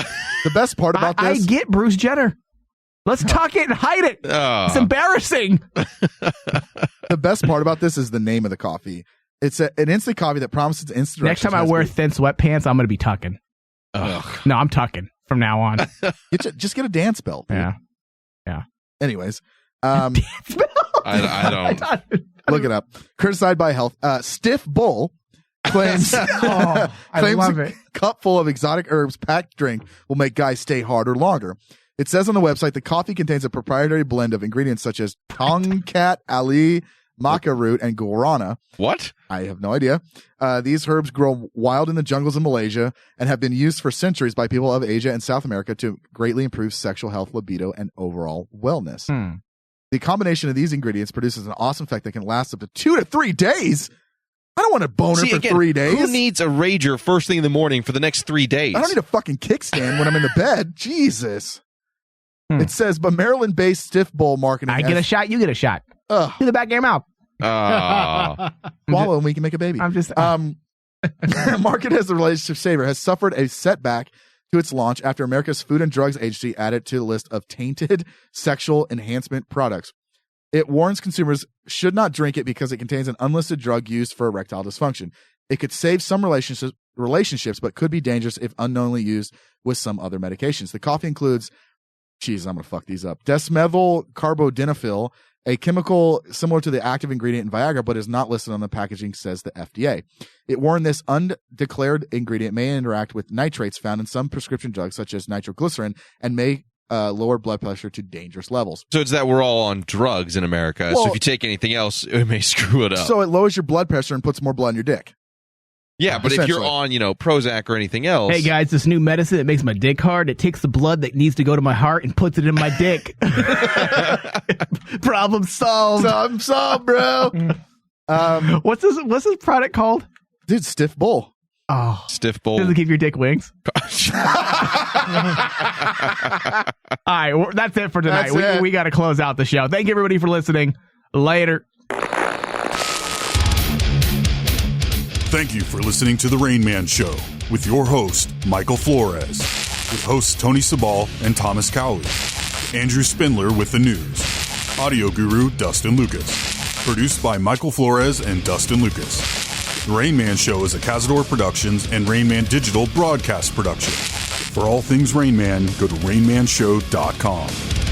The best part about this,
I get Bruce Jenner. Let's tuck it and hide it. It's embarrassing.
The best part about this is the name of the coffee. It's an instant coffee that promises instant.
Next time I wear thin sweatpants, I'm going to be tucking.
Ugh.
No, I'm tucking from now on.
Just get a dance belt. Dude.
Yeah.
Anyways,
dance belt?
I don't.
Look it up. Criticized by Health. Stiff Bull claims,
I
claims
love
a
it.
cup full of exotic herbs packed drink will make guys stay harder longer. It says on the website the coffee contains a proprietary blend of ingredients such as Tongkat Ali, maca root, and guarana.
What?
I have no idea. These herbs grow wild in the jungles of Malaysia and have been used for centuries by people of Asia and South America to greatly improve sexual health, libido, and overall wellness. The combination of these ingredients produces an awesome effect that can last up to 2 to 3 days. I don't want a boner for 3 days.
Who needs a rager first thing in the morning for the next 3 days?
I don't need a fucking kickstand when I'm in the bed. Jesus. It says, but Maryland-based Stiff Bull marketing.
I get a shot, you get a shot. To the back of your mouth.
Swallow and we can make a baby.
I'm just.
Market as the relationship saver has suffered a setback to its launch after America's Food and Drugs Agency added to the list of tainted sexual enhancement products. It warns consumers should not drink it because it contains an unlisted drug used for erectile dysfunction. It could save some relationships, but could be dangerous if unknowingly used with some other medications. The coffee includes, I'm going to fuck these up, desmethyl carbodenafil, a chemical similar to the active ingredient in Viagra, but is not listed on the packaging, says the FDA. It warned this undeclared ingredient may interact with nitrates found in some prescription drugs, such as nitroglycerin, and may lower blood pressure to dangerous levels.
So it's that we're all on drugs in America.
Well,
so if you take anything else, it may screw it up.
So it lowers your blood pressure and puts more blood in your dick.
Yeah, but if you're on, Prozac or anything else.
Hey guys, this new medicine that makes my dick hard. It takes the blood that needs to go to my heart and puts it in my dick. Problem solved.
Problem solved, bro.
What's this product called?
Dude, Stiff Bull.
Oh,
Stiff Bull.
Does it give your dick wings? All right, that's it for tonight. We got to close out the show. Thank you everybody for listening. Later.
Thank you for listening to The Rain Man Show with your host, Michael Flores, with hosts Tony Sabal and Thomas Cowley, Andrew Spindler with the news, audio guru Dustin Lucas, produced by Michael Flores and Dustin Lucas. The Rain Man Show is a Cazador Productions and Rain Man Digital broadcast production. For all things Rain Man, go to rainmanshow.com.